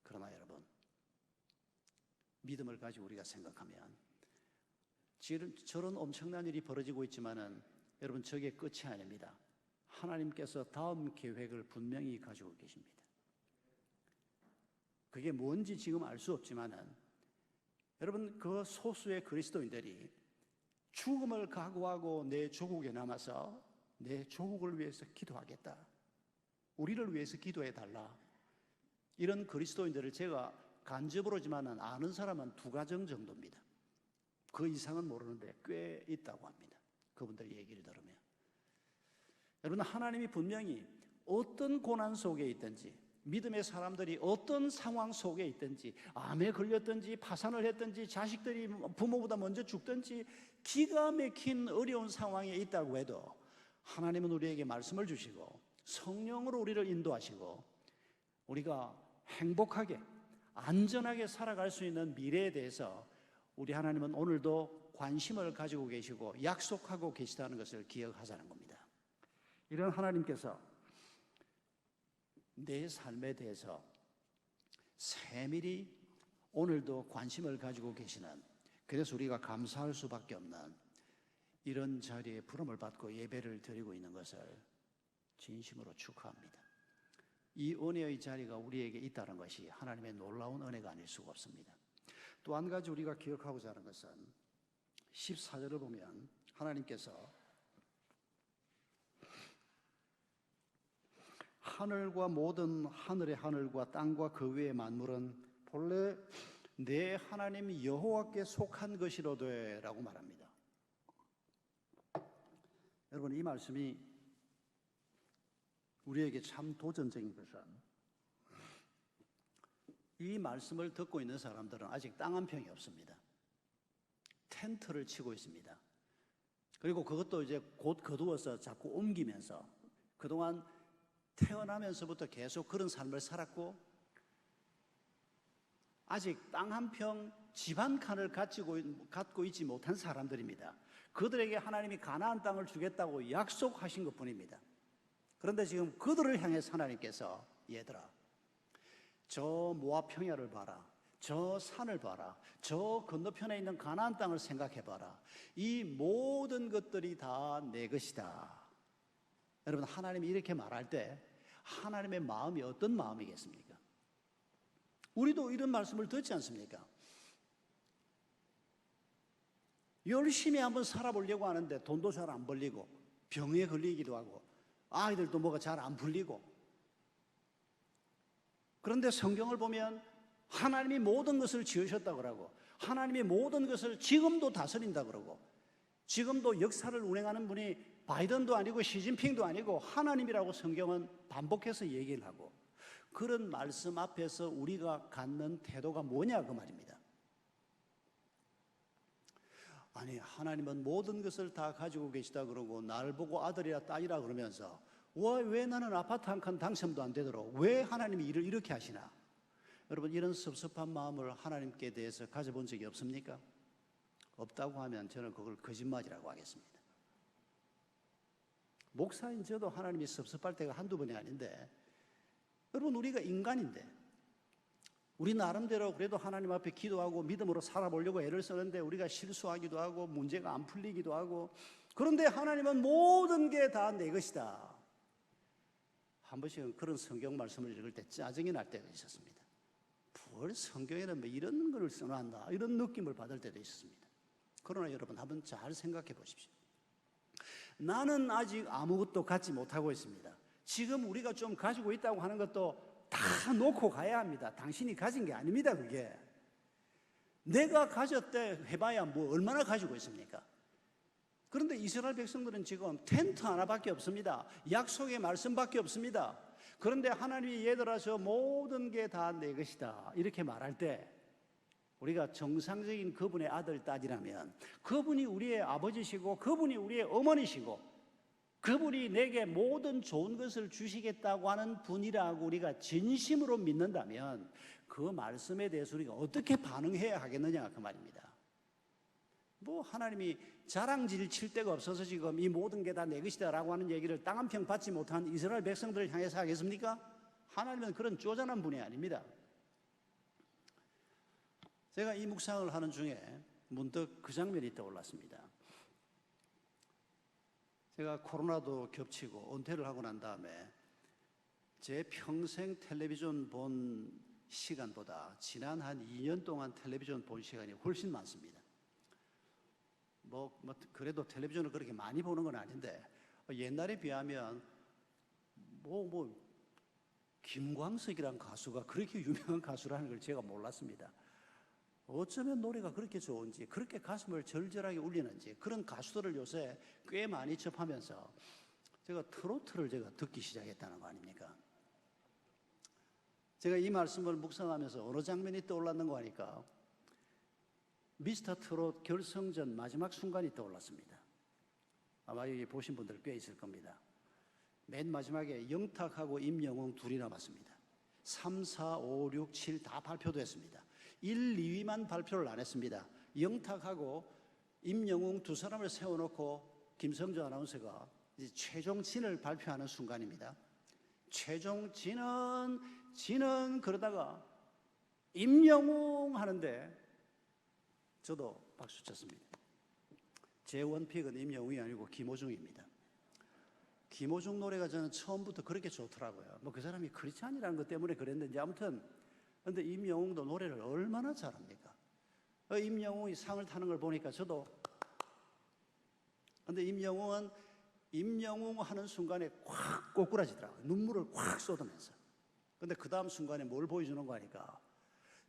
그러나 여러분, 믿음을 가지고 우리가 생각하면 지금 저런 엄청난 일이 벌어지고 있지만은 여러분, 저게 끝이 아닙니다. 하나님께서 다음 계획을 분명히 가지고 계십니다. 그게 뭔지 지금 알 수 없지만은 여러분, 그 소수의 그리스도인들이 죽음을 각오하고 내 조국에 남아서 내 조국을 위해서 기도하겠다, 우리를 위해서 기도해달라, 이런 그리스도인들을 제가 간접으로지만은 아는 사람은 2가정 정도입니다. 그 이상은 모르는데 꽤 있다고 합니다. 그분들 얘기를 들으면. 여러분, 하나님이 분명히 어떤 고난 속에 있든지, 믿음의 사람들이 어떤 상황 속에 있든지, 암에 걸렸든지 파산을 했든지 자식들이 부모보다 먼저 죽든지 기가 막힌 어려운 상황에 있다고 해도 하나님은 우리에게 말씀을 주시고 성령으로 우리를 인도하시고 우리가 행복하게 안전하게 살아갈 수 있는 미래에 대해서 우리 하나님은 오늘도 관심을 가지고 계시고 약속하고 계시다는 것을 기억하자는 겁니다. 이런 하나님께서 내 삶에 대해서 세밀히 오늘도 관심을 가지고 계시는, 그래서 우리가 감사할 수밖에 없는 이런 자리에 부름을 받고 예배를 드리고 있는 것을 진심으로 축하합니다. 이 은혜의 자리가 우리에게 있다는 것이 하나님의 놀라운 은혜가 아닐 수가 없습니다. 또 한 가지 우리가 기억하고자 하는 것은 14절을 보면 하나님께서 하늘과 모든 하늘의 하늘과 땅과 그 위의 만물은 본래 내 하나님 여호와께 속한 것이로되라고 말합니다. 여러분, 이 말씀이 우리에게 참 도전적인 것은, 이 말씀을 듣고 있는 사람들은 아직 땅 한 평이 없습니다. 텐트를 치고 있습니다. 그리고 그것도 이제 곧 거두어서 자꾸 옮기면서 그동안 태어나면서부터 계속 그런 삶을 살았고, 아직 땅 한 평, 집 한 칸을 갖고 있지 못한 사람들입니다. 그들에게 하나님이 가나안 땅을 주겠다고 약속하신 것뿐입니다. 그런데 지금 그들을 향해서 하나님께서, 얘들아, 저 모압 평야를 봐라, 저 산을 봐라, 저 건너편에 있는 가나안 땅을 생각해 봐라, 이 모든 것들이 다 내 것이다. 여러분, 하나님이 이렇게 말할 때 하나님의 마음이 어떤 마음이겠습니까? 우리도 이런 말씀을 듣지 않습니까? 열심히 한번 살아보려고 하는데 돈도 잘 안 벌리고 병에 걸리기도 하고 아이들도 뭐가 잘 안 풀리고, 그런데 성경을 보면 하나님이 모든 것을 지으셨다고 하고 하나님의 모든 것을 지금도 다스린다 그러고, 지금도 역사를 운행하는 분이 바이든도 아니고 시진핑도 아니고 하나님이라고 성경은 반복해서 얘기를 하고, 그런 말씀 앞에서 우리가 갖는 태도가 뭐냐 그 말입니다. 아니, 하나님은 모든 것을 다 가지고 계시다 그러고 날 보고 아들이라 딸이라 그러면서 왜 나는 아파트 한 칸 당첨도 안 되도록 왜 하나님이 일을 이렇게 하시나? 여러분, 이런 섭섭한 마음을 하나님께 대해서 가져본 적이 없습니까? 없다고 하면 저는 그걸 거짓말이라고 하겠습니다. 목사인 저도 하나님이 섭섭할 때가 한두 번이 아닌데, 여러분, 우리가 인간인데 우리 나름대로 그래도 하나님 앞에 기도하고 믿음으로 살아보려고 애를 쓰는데 우리가 실수하기도 하고 문제가 안 풀리기도 하고, 그런데 하나님은 모든 게 다 내 것이다. 한 번씩은 그런 성경 말씀을 읽을 때 짜증이 날 때가 있었습니다. 뭘 성경에는 뭐 이런 걸 써놨나, 이런 느낌을 받을 때도 있었습니다. 그러나 여러분, 한번 잘 생각해 보십시오. 나는 아직 아무것도 갖지 못하고 있습니다. 지금 우리가 좀 가지고 있다고 하는 것도 다 놓고 가야 합니다. 당신이 가진 게 아닙니다. 그게 내가 가졌대 해봐야 뭐 얼마나 가지고 있습니까? 그런데 이스라엘 백성들은 지금 텐트 하나밖에 없습니다. 약속의 말씀밖에 없습니다. 그런데 하나님이 얘들아 저 모든 게 다 내 것이다 이렇게 말할 때, 우리가 정상적인 그분의 아들 딸이라면 그분이 우리의 아버지시고 그분이 우리의 어머니시고 그분이 내게 모든 좋은 것을 주시겠다고 하는 분이라고 우리가 진심으로 믿는다면 그 말씀에 대해서 우리가 어떻게 반응해야 하겠느냐 그 말입니다. 뭐 하나님이 자랑질 칠 데가 없어서 지금 이 모든 게 다 내 것이다 라고 하는 얘기를 땅 한 평 받지 못한 이스라엘 백성들을 향해서 하겠습니까? 하나님은 그런 쪼잔한 분이 아닙니다. 제가 이 묵상을 하는 중에 문득 그 장면이 떠올랐습니다. 제가 코로나도 겹치고 은퇴를 하고 난 다음에 제 평생 텔레비전 본 시간보다 지난 한 2년 동안 텔레비전 본 시간이 훨씬 많습니다. 그래도 텔레비전을 그렇게 많이 보는 건 아닌데 옛날에 비하면 김광석이란 가수가 그렇게 유명한 가수라는 걸 제가 몰랐습니다. 어쩌면 노래가 그렇게 좋은지, 그렇게 가슴을 절절하게 울리는지, 그런 가수들을 요새 꽤 많이 접하면서 제가 트로트를 듣기 시작했다는 거 아닙니까? 제가 이 말씀을 묵상하면서 어느 장면이 떠올랐는가 하니까 미스터 트롯 결승전 마지막 순간이 떠올랐습니다. 아마 여기 보신 분들 꽤 있을 겁니다. 맨 마지막에 영탁하고 임영웅 둘이 남았습니다. 3, 4, 5, 6, 7 다 발표됐습니다. 1, 2위만 발표를 안 했습니다. 영탁하고 임영웅 두 사람을 세워놓고 김성주 아나운서가 이제 최종진을 발표하는 순간입니다. 최종진은 그러다가 임영웅 하는데 저도 박수 쳤습니다. 제 원픽은 임영웅이 아니고 김호중입니다. 김호중 노래가 저는 처음부터 그렇게 좋더라고요. 그 사람이 크리스찬이라는 것 때문에 그랬는지 아무튼, 근데 임영웅도 노래를 얼마나 잘합니까? 임영웅이 상을 타는 걸 보니까 저도, 근데 임영웅은 임영웅 하는 순간에 확 꼬꾸라지더라고요. 눈물을 확 쏟으면서. 근데 그 다음 순간에 뭘 보여주는 거 하니까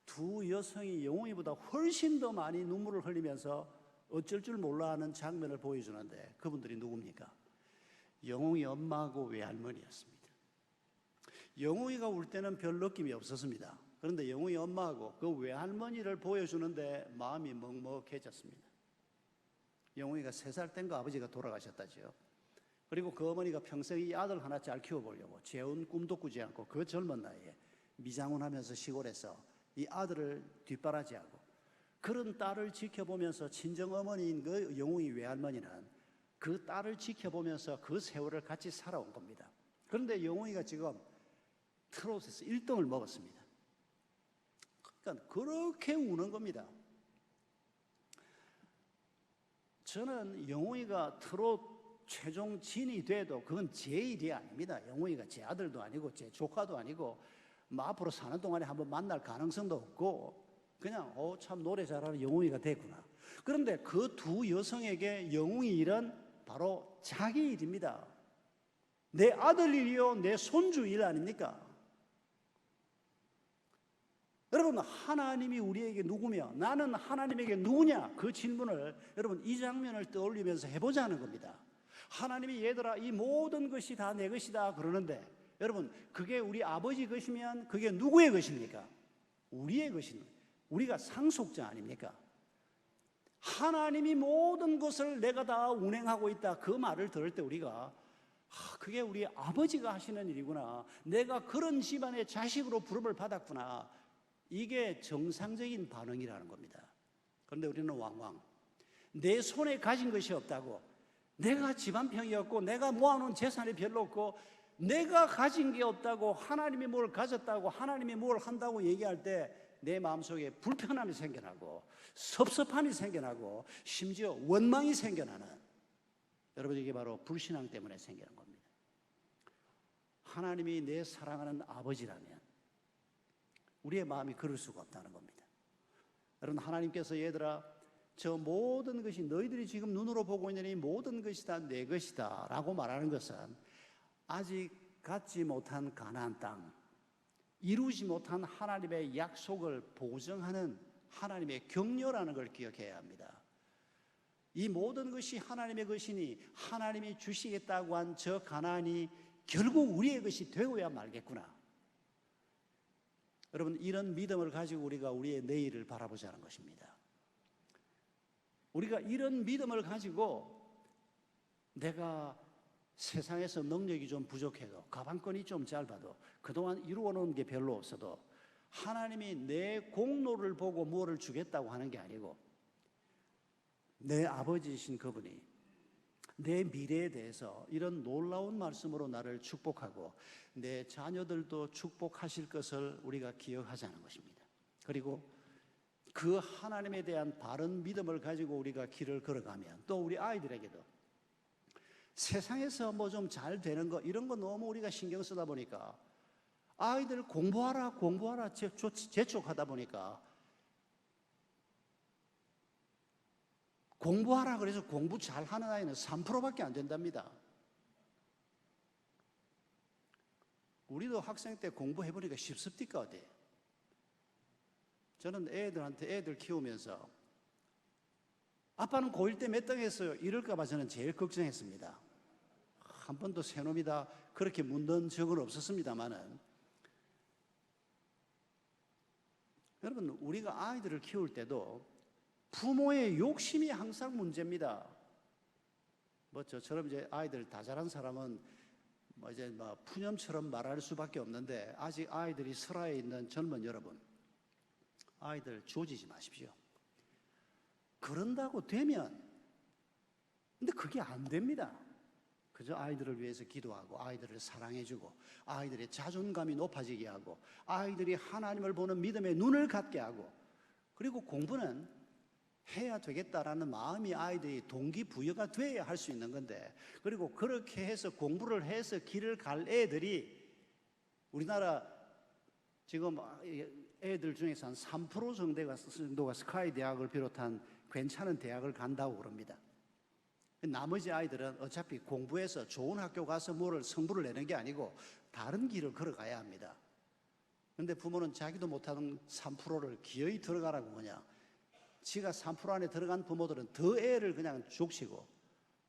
두 여성이 영웅이보다 훨씬 더 많이 눈물을 흘리면서 어쩔 줄 몰라 하는 장면을 보여주는데, 그분들이 누굽니까? 영웅이 엄마하고 외할머니였습니다. 영웅이가 울 때는 별 느낌이 없었습니다. 그런데 영웅이 엄마하고 그 외할머니를 보여주는데 마음이 먹먹해졌습니다. 영웅이가 3살 땐가 아버지가 돌아가셨다죠. 그리고 그 어머니가 평생 이 아들 하나 잘 키워보려고 재혼 꿈도 꾸지 않고 그 젊은 나이에 미장원하면서 시골에서 이 아들을 뒷바라지하고, 그런 딸을 지켜보면서 친정어머니인 그 영웅이 외할머니는 그 딸을 지켜보면서 그 세월을 같이 살아온 겁니다. 그런데 영웅이가 지금 트롯에서 1등을 먹었습니다. 그러니까 그렇게 우는 겁니다. 저는 영웅이가 트롯 최종진이 돼도 그건 제 일이 아닙니다. 영웅이가 제 아들도 아니고 제 조카도 아니고 앞으로 사는 동안에 한번 만날 가능성도 없고, 그냥 참 노래 잘하는 영웅이가 됐구나. 그런데 그 두 여성에게 영웅이 일은 바로 자기 일입니다. 내 아들 일이요, 내 손주 일 아닙니까? 여러분, 하나님이 우리에게 누구며 나는 하나님에게 누구냐? 그 질문을 여러분 이 장면을 떠올리면서 해보자는 겁니다. 하나님이 얘들아 이 모든 것이 다 내 것이다 그러는데 여러분 그게 우리 아버지 것이면 그게 누구의 것입니까? 우리의 것입니다. 우리가 상속자 아닙니까? 하나님이 모든 것을 내가 다 운행하고 있다 그 말을 들을 때 우리가 그게 우리 아버지가 하시는 일이구나. 내가 그런 집안의 자식으로 부름을 받았구나. 이게 정상적인 반응이라는 겁니다. 그런데 우리는 왕왕 내 손에 가진 것이 없다고, 내가 집안평이었고 내가 모아놓은 재산이 별로 없고 내가 가진 게 없다고, 하나님이 뭘 가졌다고 하나님이 뭘 한다고 얘기할 때 내 마음속에 불편함이 생겨나고 섭섭함이 생겨나고 심지어 원망이 생겨나는, 여러분 이게 바로 불신앙 때문에 생기는 겁니다. 하나님이 내 사랑하는 아버지라면 우리의 마음이 그럴 수가 없다는 겁니다. 여러분 하나님께서 얘들아 저 모든 것이 너희들이 지금 눈으로 보고 있는 이 모든 것이 다 내 것이다 라고 말하는 것은 아직 갖지 못한 가나안 땅, 이루지 못한 하나님의 약속을 보증하는 하나님의 격려라는 걸 기억해야 합니다. 이 모든 것이 하나님의 것이니 하나님이 주시겠다고 한 저 가나안이 결국 우리의 것이 되어야 말겠구나. 여러분 이런 믿음을 가지고 우리가 우리의 내일을 바라보자는 것입니다. 우리가 이런 믿음을 가지고 내가 세상에서 능력이 좀 부족해도 가방끈이 좀 짧아도 그동안 이루어 놓은 게 별로 없어도 하나님이 내 공로를 보고 무엇을 주겠다고 하는 게 아니고 내 아버지이신 그분이 내 미래에 대해서 이런 놀라운 말씀으로 나를 축복하고 내 자녀들도 축복하실 것을 우리가 기억하자는 것입니다. 그리고 그 하나님에 대한 바른 믿음을 가지고 우리가 길을 걸어가면 또 우리 아이들에게도 세상에서 뭐 좀 잘 되는 거 이런 거 너무 우리가 신경 쓰다 보니까 아이들 공부하라 재촉하다 보니까 공부하라 그래서 공부 잘하는 아이는 3%밖에 안 된답니다. 우리도 학생 때 공부해보니까 쉽습니까 어때? 저는 애들 키우면서 아빠는 고1 때 몇 등 했어요? 이럴까 봐 저는 제일 걱정했습니다. 한 번도 새놈이다 그렇게 묻는 적은 없었습니다만은 여러분 우리가 아이들을 키울 때도 부모의 욕심이 항상 문제입니다. 뭐 저처럼 이제 아이들 다 자란 사람은 뭐 이제 뭐 푸념처럼 말할 수밖에 없는데 아직 아이들이 설화에 있는 젊은 여러분, 아이들 조지지 마십시오. 그런다고 되면, 근데 그게 안 됩니다. 그저 아이들을 위해서 기도하고 아이들을 사랑해주고 아이들의 자존감이 높아지게 하고 아이들이 하나님을 보는 믿음의 눈을 갖게 하고 그리고 공부는 해야 되겠다라는 마음이 아이들이 동기부여가 돼야 할 수 있는 건데, 그리고 그렇게 해서 공부를 해서 길을 갈 애들이 우리나라 지금 애들 중에서 한 3% 정도가 스카이 대학을 비롯한 괜찮은 대학을 간다고 그럽니다. 나머지 아이들은 어차피 공부해서 좋은 학교 가서 뭐를 성부를 내는 게 아니고 다른 길을 걸어가야 합니다. 그런데 부모는 자기도 못하는 3%를 기어이 들어가라고 그냥, 지가 3% 안에 들어간 부모들은 더 애를 그냥 죽치고,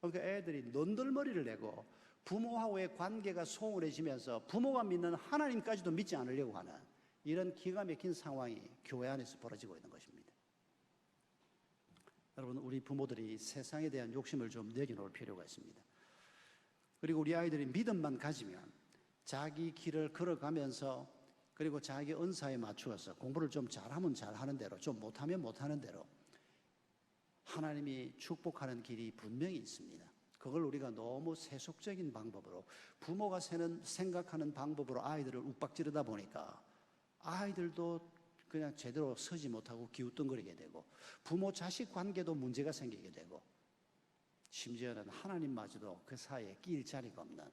그러니까 애들이 논덜머리를 내고 부모하고의 관계가 소원해지면서 부모가 믿는 하나님까지도 믿지 않으려고 하는 이런 기가 막힌 상황이 교회 안에서 벌어지고 있는 것입니다. 여러분, 우리 부모들이 세상에 대한 욕심을 좀 내려놓을 필요가 있습니다. 그리고 우리 아이들이 믿음만 가지면 자기 길을 걸어가면서 그리고 자기 은사에 맞추어서 공부를 좀 잘하면 잘하는 대로, 좀 못하면 못하는 대로 하나님이 축복하는 길이 분명히 있습니다. 그걸 우리가 너무 세속적인 방법으로, 부모가 생각하는 방법으로 아이들을 욱박지르다 보니까 아이들도 그냥 제대로 서지 못하고 기웃덩거리게 되고 부모 자식 관계도 문제가 생기게 되고 심지어는 하나님마저도 그 사이에 끼일 자리가 없는,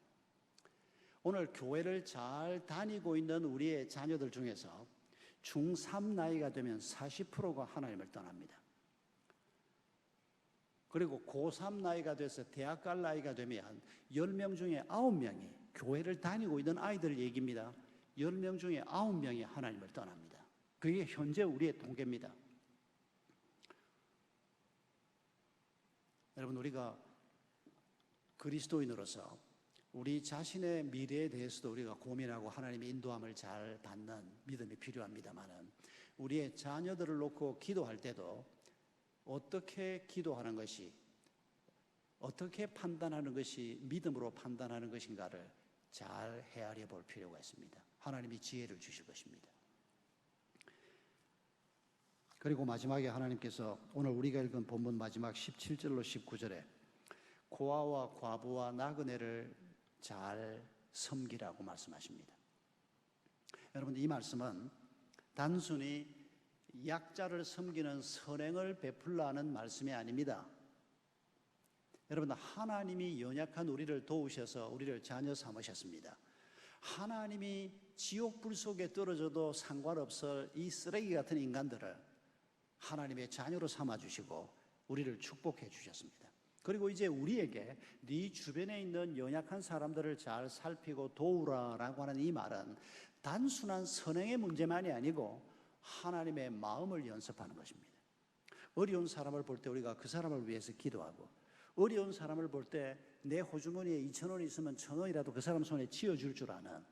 오늘 교회를 잘 다니고 있는 우리의 자녀들 중에서 중3 나이가 되면 40%가 하나님을 떠납니다. 그리고 고3 나이가 돼서 대학 갈 나이가 되면 10명 중에 9명이, 교회를 다니고 있는 아이들 얘기입니다. 10명 중에 9명이 하나님을 떠납니다. 그게 현재 우리의 통계입니다. 여러분, 우리가 그리스도인으로서 우리 자신의 미래에 대해서도 우리가 고민하고 하나님의 인도함을 잘 받는 믿음이 필요합니다만은, 우리의 자녀들을 놓고 기도할 때도 어떻게 기도하는 것이, 어떻게 판단하는 것이 믿음으로 판단하는 것인가를 잘 헤아려 볼 필요가 있습니다. 하나님이 지혜를 주실 것입니다. 그리고 마지막에 하나님께서 오늘 우리가 읽은 본문 마지막 17절로 19절에 고아와 과부와 나그네를 잘 섬기라고 말씀하십니다. 여러분, 이 말씀은 단순히 약자를 섬기는 선행을 베풀라는 말씀이 아닙니다. 여러분, 하나님이 연약한 우리를 도우셔서 우리를 자녀 삼으셨습니다. 하나님이 지옥불 속에 떨어져도 상관없을 이 쓰레기 같은 인간들을 하나님의 자녀로 삼아주시고 우리를 축복해 주셨습니다. 그리고 이제 우리에게 네 주변에 있는 연약한 사람들을 잘 살피고 도우라라고 하는 이 말은 단순한 선행의 문제만이 아니고 하나님의 마음을 연습하는 것입니다. 어려운 사람을 볼 때 우리가 그 사람을 위해서 기도하고, 어려운 사람을 볼 때 내 호주머니에 2,000원이 있으면 1,000원이라도 그 사람 손에 쥐어줄 줄 아는,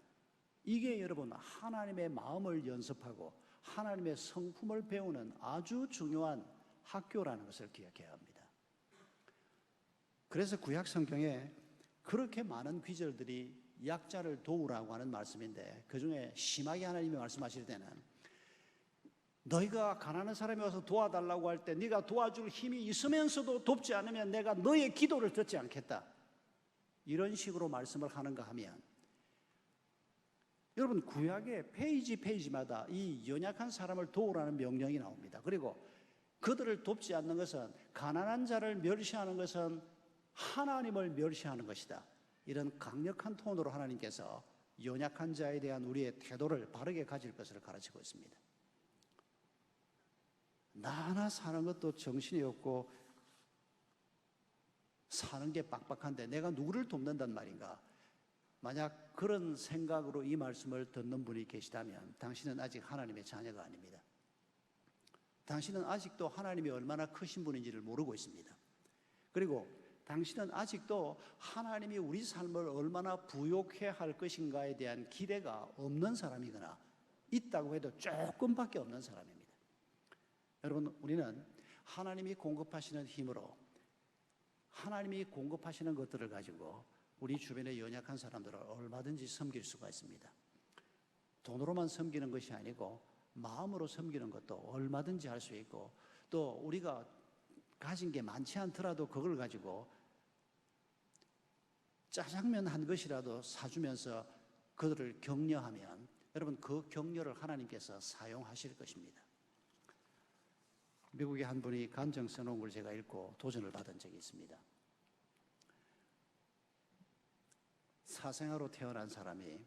이게 여러분 하나님의 마음을 연습하고 하나님의 성품을 배우는 아주 중요한 학교라는 것을 기억해야 합니다. 그래서 구약 성경에 그렇게 많은 귀절들이 약자를 도우라고 하는 말씀인데, 그중에 심하게 하나님이 말씀하실 때는 너희가 가난한 사람이 와서 도와달라고 할 때 네가 도와줄 힘이 있으면서도 돕지 않으면 내가 너의 기도를 듣지 않겠다, 이런 식으로 말씀을 하는가 하면, 여러분 구약의 페이지마다 이 연약한 사람을 도우라는 명령이 나옵니다. 그리고 그들을 돕지 않는 것은, 가난한 자를 멸시하는 것은 하나님을 멸시하는 것이다, 이런 강력한 톤으로 하나님께서 연약한 자에 대한 우리의 태도를 바르게 가질 것을 가르치고 있습니다. 나 하나 사는 것도 정신이 없고 사는 게 빡빡한데 내가 누구를 돕는단 말인가? 만약 그런 생각으로 이 말씀을 듣는 분이 계시다면 당신은 아직 하나님의 자녀가 아닙니다. 당신은 아직도 하나님이 얼마나 크신 분인지를 모르고 있습니다. 그리고 당신은 아직도 하나님이 우리 삶을 얼마나 부욕해 할 것인가에 대한 기대가 없는 사람이거나 있다고 해도 조금밖에 없는 사람입니다. 여러분, 우리는 하나님이 공급하시는 힘으로, 하나님이 공급하시는 것들을 가지고 우리 주변의 연약한 사람들을 얼마든지 섬길 수가 있습니다. 돈으로만 섬기는 것이 아니고 마음으로 섬기는 것도 얼마든지 할 수 있고, 또 우리가 가진 게 많지 않더라도 그걸 가지고 짜장면 한 것이라도 사주면서 그들을 격려하면 여러분 그 격려를 하나님께서 사용하실 것입니다. 미국의 한 분이 간증 써놓은 걸 제가 읽고 도전을 받은 적이 있습니다. 사생아로 태어난 사람이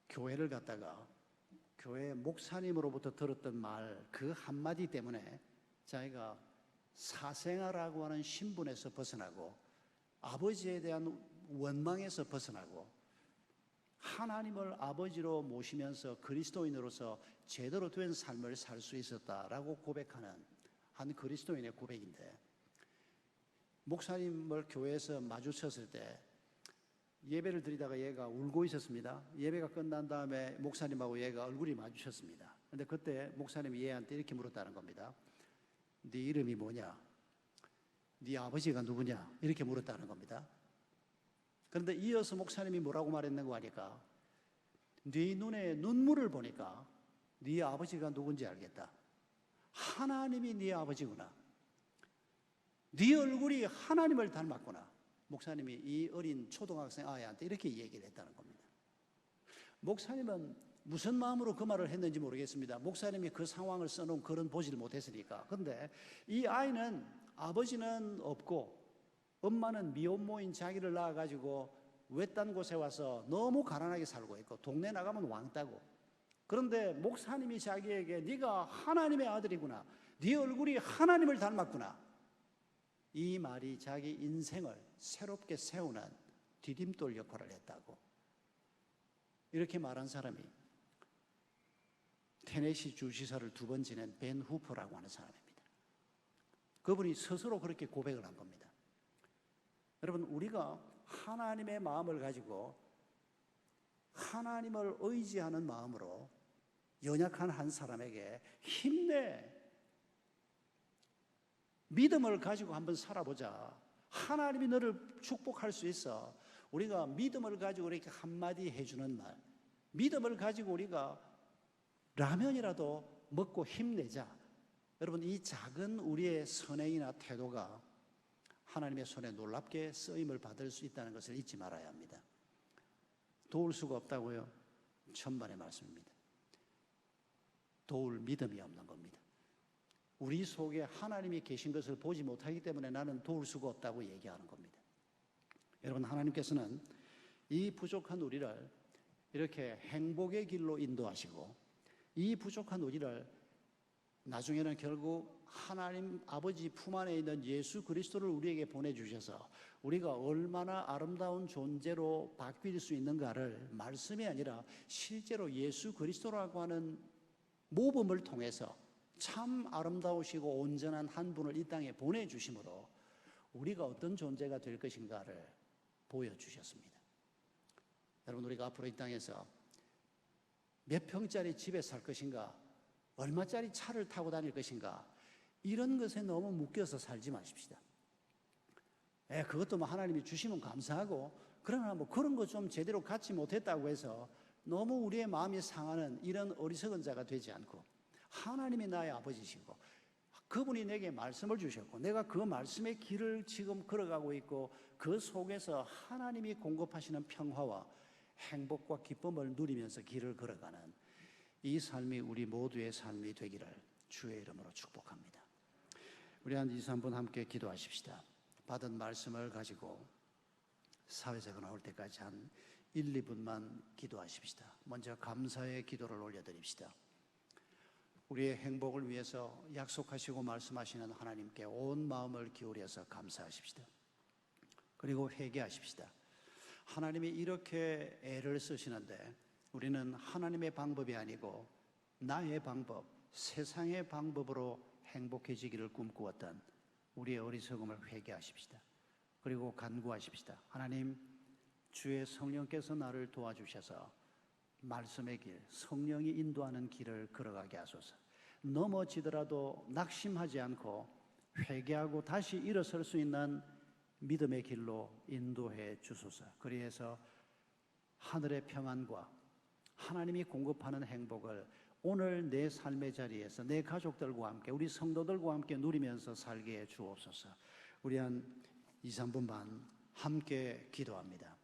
교회를 갔다가 교회 목사님으로부터 들었던 말 그 한마디 때문에 자기가 사생아라고 하는 신분에서 벗어나고 아버지에 대한 원망에서 벗어나고 하나님을 아버지로 모시면서 그리스도인으로서 제대로 된 삶을 살 수 있었다라고 고백하는 한 그리스도인의 고백인데, 목사님을 교회에서 마주쳤을 때 예배를 드리다가 얘가 울고 있었습니다. 예배가 끝난 다음에 목사님하고 얘가 얼굴이 마주쳤습니다. 근데 그때 목사님이 얘한테 이렇게 물었다는 겁니다. 네 이름이 뭐냐? 네 아버지가 누구냐? 이렇게 물었다는 겁니다. 그런데 이어서 목사님이 뭐라고 말했는가 하니까, 네 눈에 눈물을 보니까 네 아버지가 누군지 알겠다. 하나님이 네 아버지구나. 네 얼굴이 하나님을 닮았구나. 목사님이 이 어린 초등학생 아이한테 이렇게 얘기를 했다는 겁니다. 목사님은 무슨 마음으로 그 말을 했는지 모르겠습니다. 목사님이 그 상황을 써놓은 글은 보지를 못했으니까. 그런데 이 아이는 아버지는 없고 엄마는 미혼모인 자기를 낳아가지고 외딴 곳에 와서 너무 가난하게 살고 있고 동네 나가면 왕따고, 그런데 목사님이 자기에게 네가 하나님의 아들이구나, 네 얼굴이 하나님을 닮았구나, 이 말이 자기 인생을 새롭게 세우는 디딤돌 역할을 했다고, 이렇게 말한 사람이 테네시 주지사를 2번 지낸 벤 후퍼라고 하는 사람입니다. 그분이 스스로 그렇게 고백을 한 겁니다. 여러분, 우리가 하나님의 마음을 가지고 하나님을 의지하는 마음으로 연약한 한 사람에게 힘내, 믿음을 가지고 한번 살아보자. 하나님이 너를 축복할 수 있어. 우리가 믿음을 가지고 이렇게 한마디 해주는 말, 믿음을 가지고 우리가 라면이라도 먹고 힘내자. 여러분, 이 작은 우리의 선행이나 태도가 하나님의 손에 놀랍게 쓰임을 받을 수 있다는 것을 잊지 말아야 합니다. 도울 수가 없다고요? 천만의 말씀입니다. 도울 믿음이 없는 겁니다. 우리 속에 하나님이 계신 것을 보지 못하기 때문에 나는 도울 수가 없다고 얘기하는 겁니다. 여러분, 하나님께서는 이 부족한 우리를 이렇게 행복의 길로 인도하시고 이 부족한 우리를 나중에는 결국 하나님 아버지 품 안에 있는 예수 그리스도를 우리에게 보내주셔서 우리가 얼마나 아름다운 존재로 바뀔 수 있는가를 말씀이 아니라 실제로 예수 그리스도라고 하는 모범을 통해서 참 아름다우시고 온전한 한 분을 이 땅에 보내주심으로 우리가 어떤 존재가 될 것인가를 보여주셨습니다. 여러분, 우리가 앞으로 이 땅에서 몇 평짜리 집에 살 것인가, 얼마짜리 차를 타고 다닐 것인가, 이런 것에 너무 묶여서 살지 마십시다. 그것도 뭐 하나님이 주시면 감사하고, 그러나 뭐 그런 거 좀 제대로 갖지 못했다고 해서 너무 우리의 마음이 상하는 이런 어리석은 자가 되지 않고, 하나님이 나의 아버지시고 그분이 내게 말씀을 주셨고 내가 그 말씀의 길을 지금 걸어가고 있고 그 속에서 하나님이 공급하시는 평화와 행복과 기쁨을 누리면서 길을 걸어가는 이 삶이 우리 모두의 삶이 되기를 주의 이름으로 축복합니다. 우리 한 2, 3분 함께 기도하십시다. 받은 말씀을 가지고 사회자가 나올 때까지 한 1, 2분만 기도하십시다. 먼저 감사의 기도를 올려드립시다. 우리의 행복을 위해서 약속하시고 말씀하시는 하나님께 온 마음을 기울여서 감사하십시다. 그리고 회개하십시다. 하나님이 이렇게 애를 쓰시는데 우리는 하나님의 방법이 아니고 나의 방법, 세상의 방법으로 행복해지기를 꿈꾸었던 우리의 어리석음을 회개하십시다. 그리고 간구하십시다. 하나님, 주의 성령께서 나를 도와주셔서 말씀의 길, 성령이 인도하는 길을 걸어가게 하소서. 넘어지더라도 낙심하지 않고 회개하고 다시 일어설 수 있는 믿음의 길로 인도해 주소서. 그리해서 하늘의 평안과 하나님이 공급하는 행복을 오늘 내 삶의 자리에서 내 가족들과 함께 우리 성도들과 함께 누리면서 살게 해 주옵소서. 우리 한 2, 3분만 함께 기도합니다.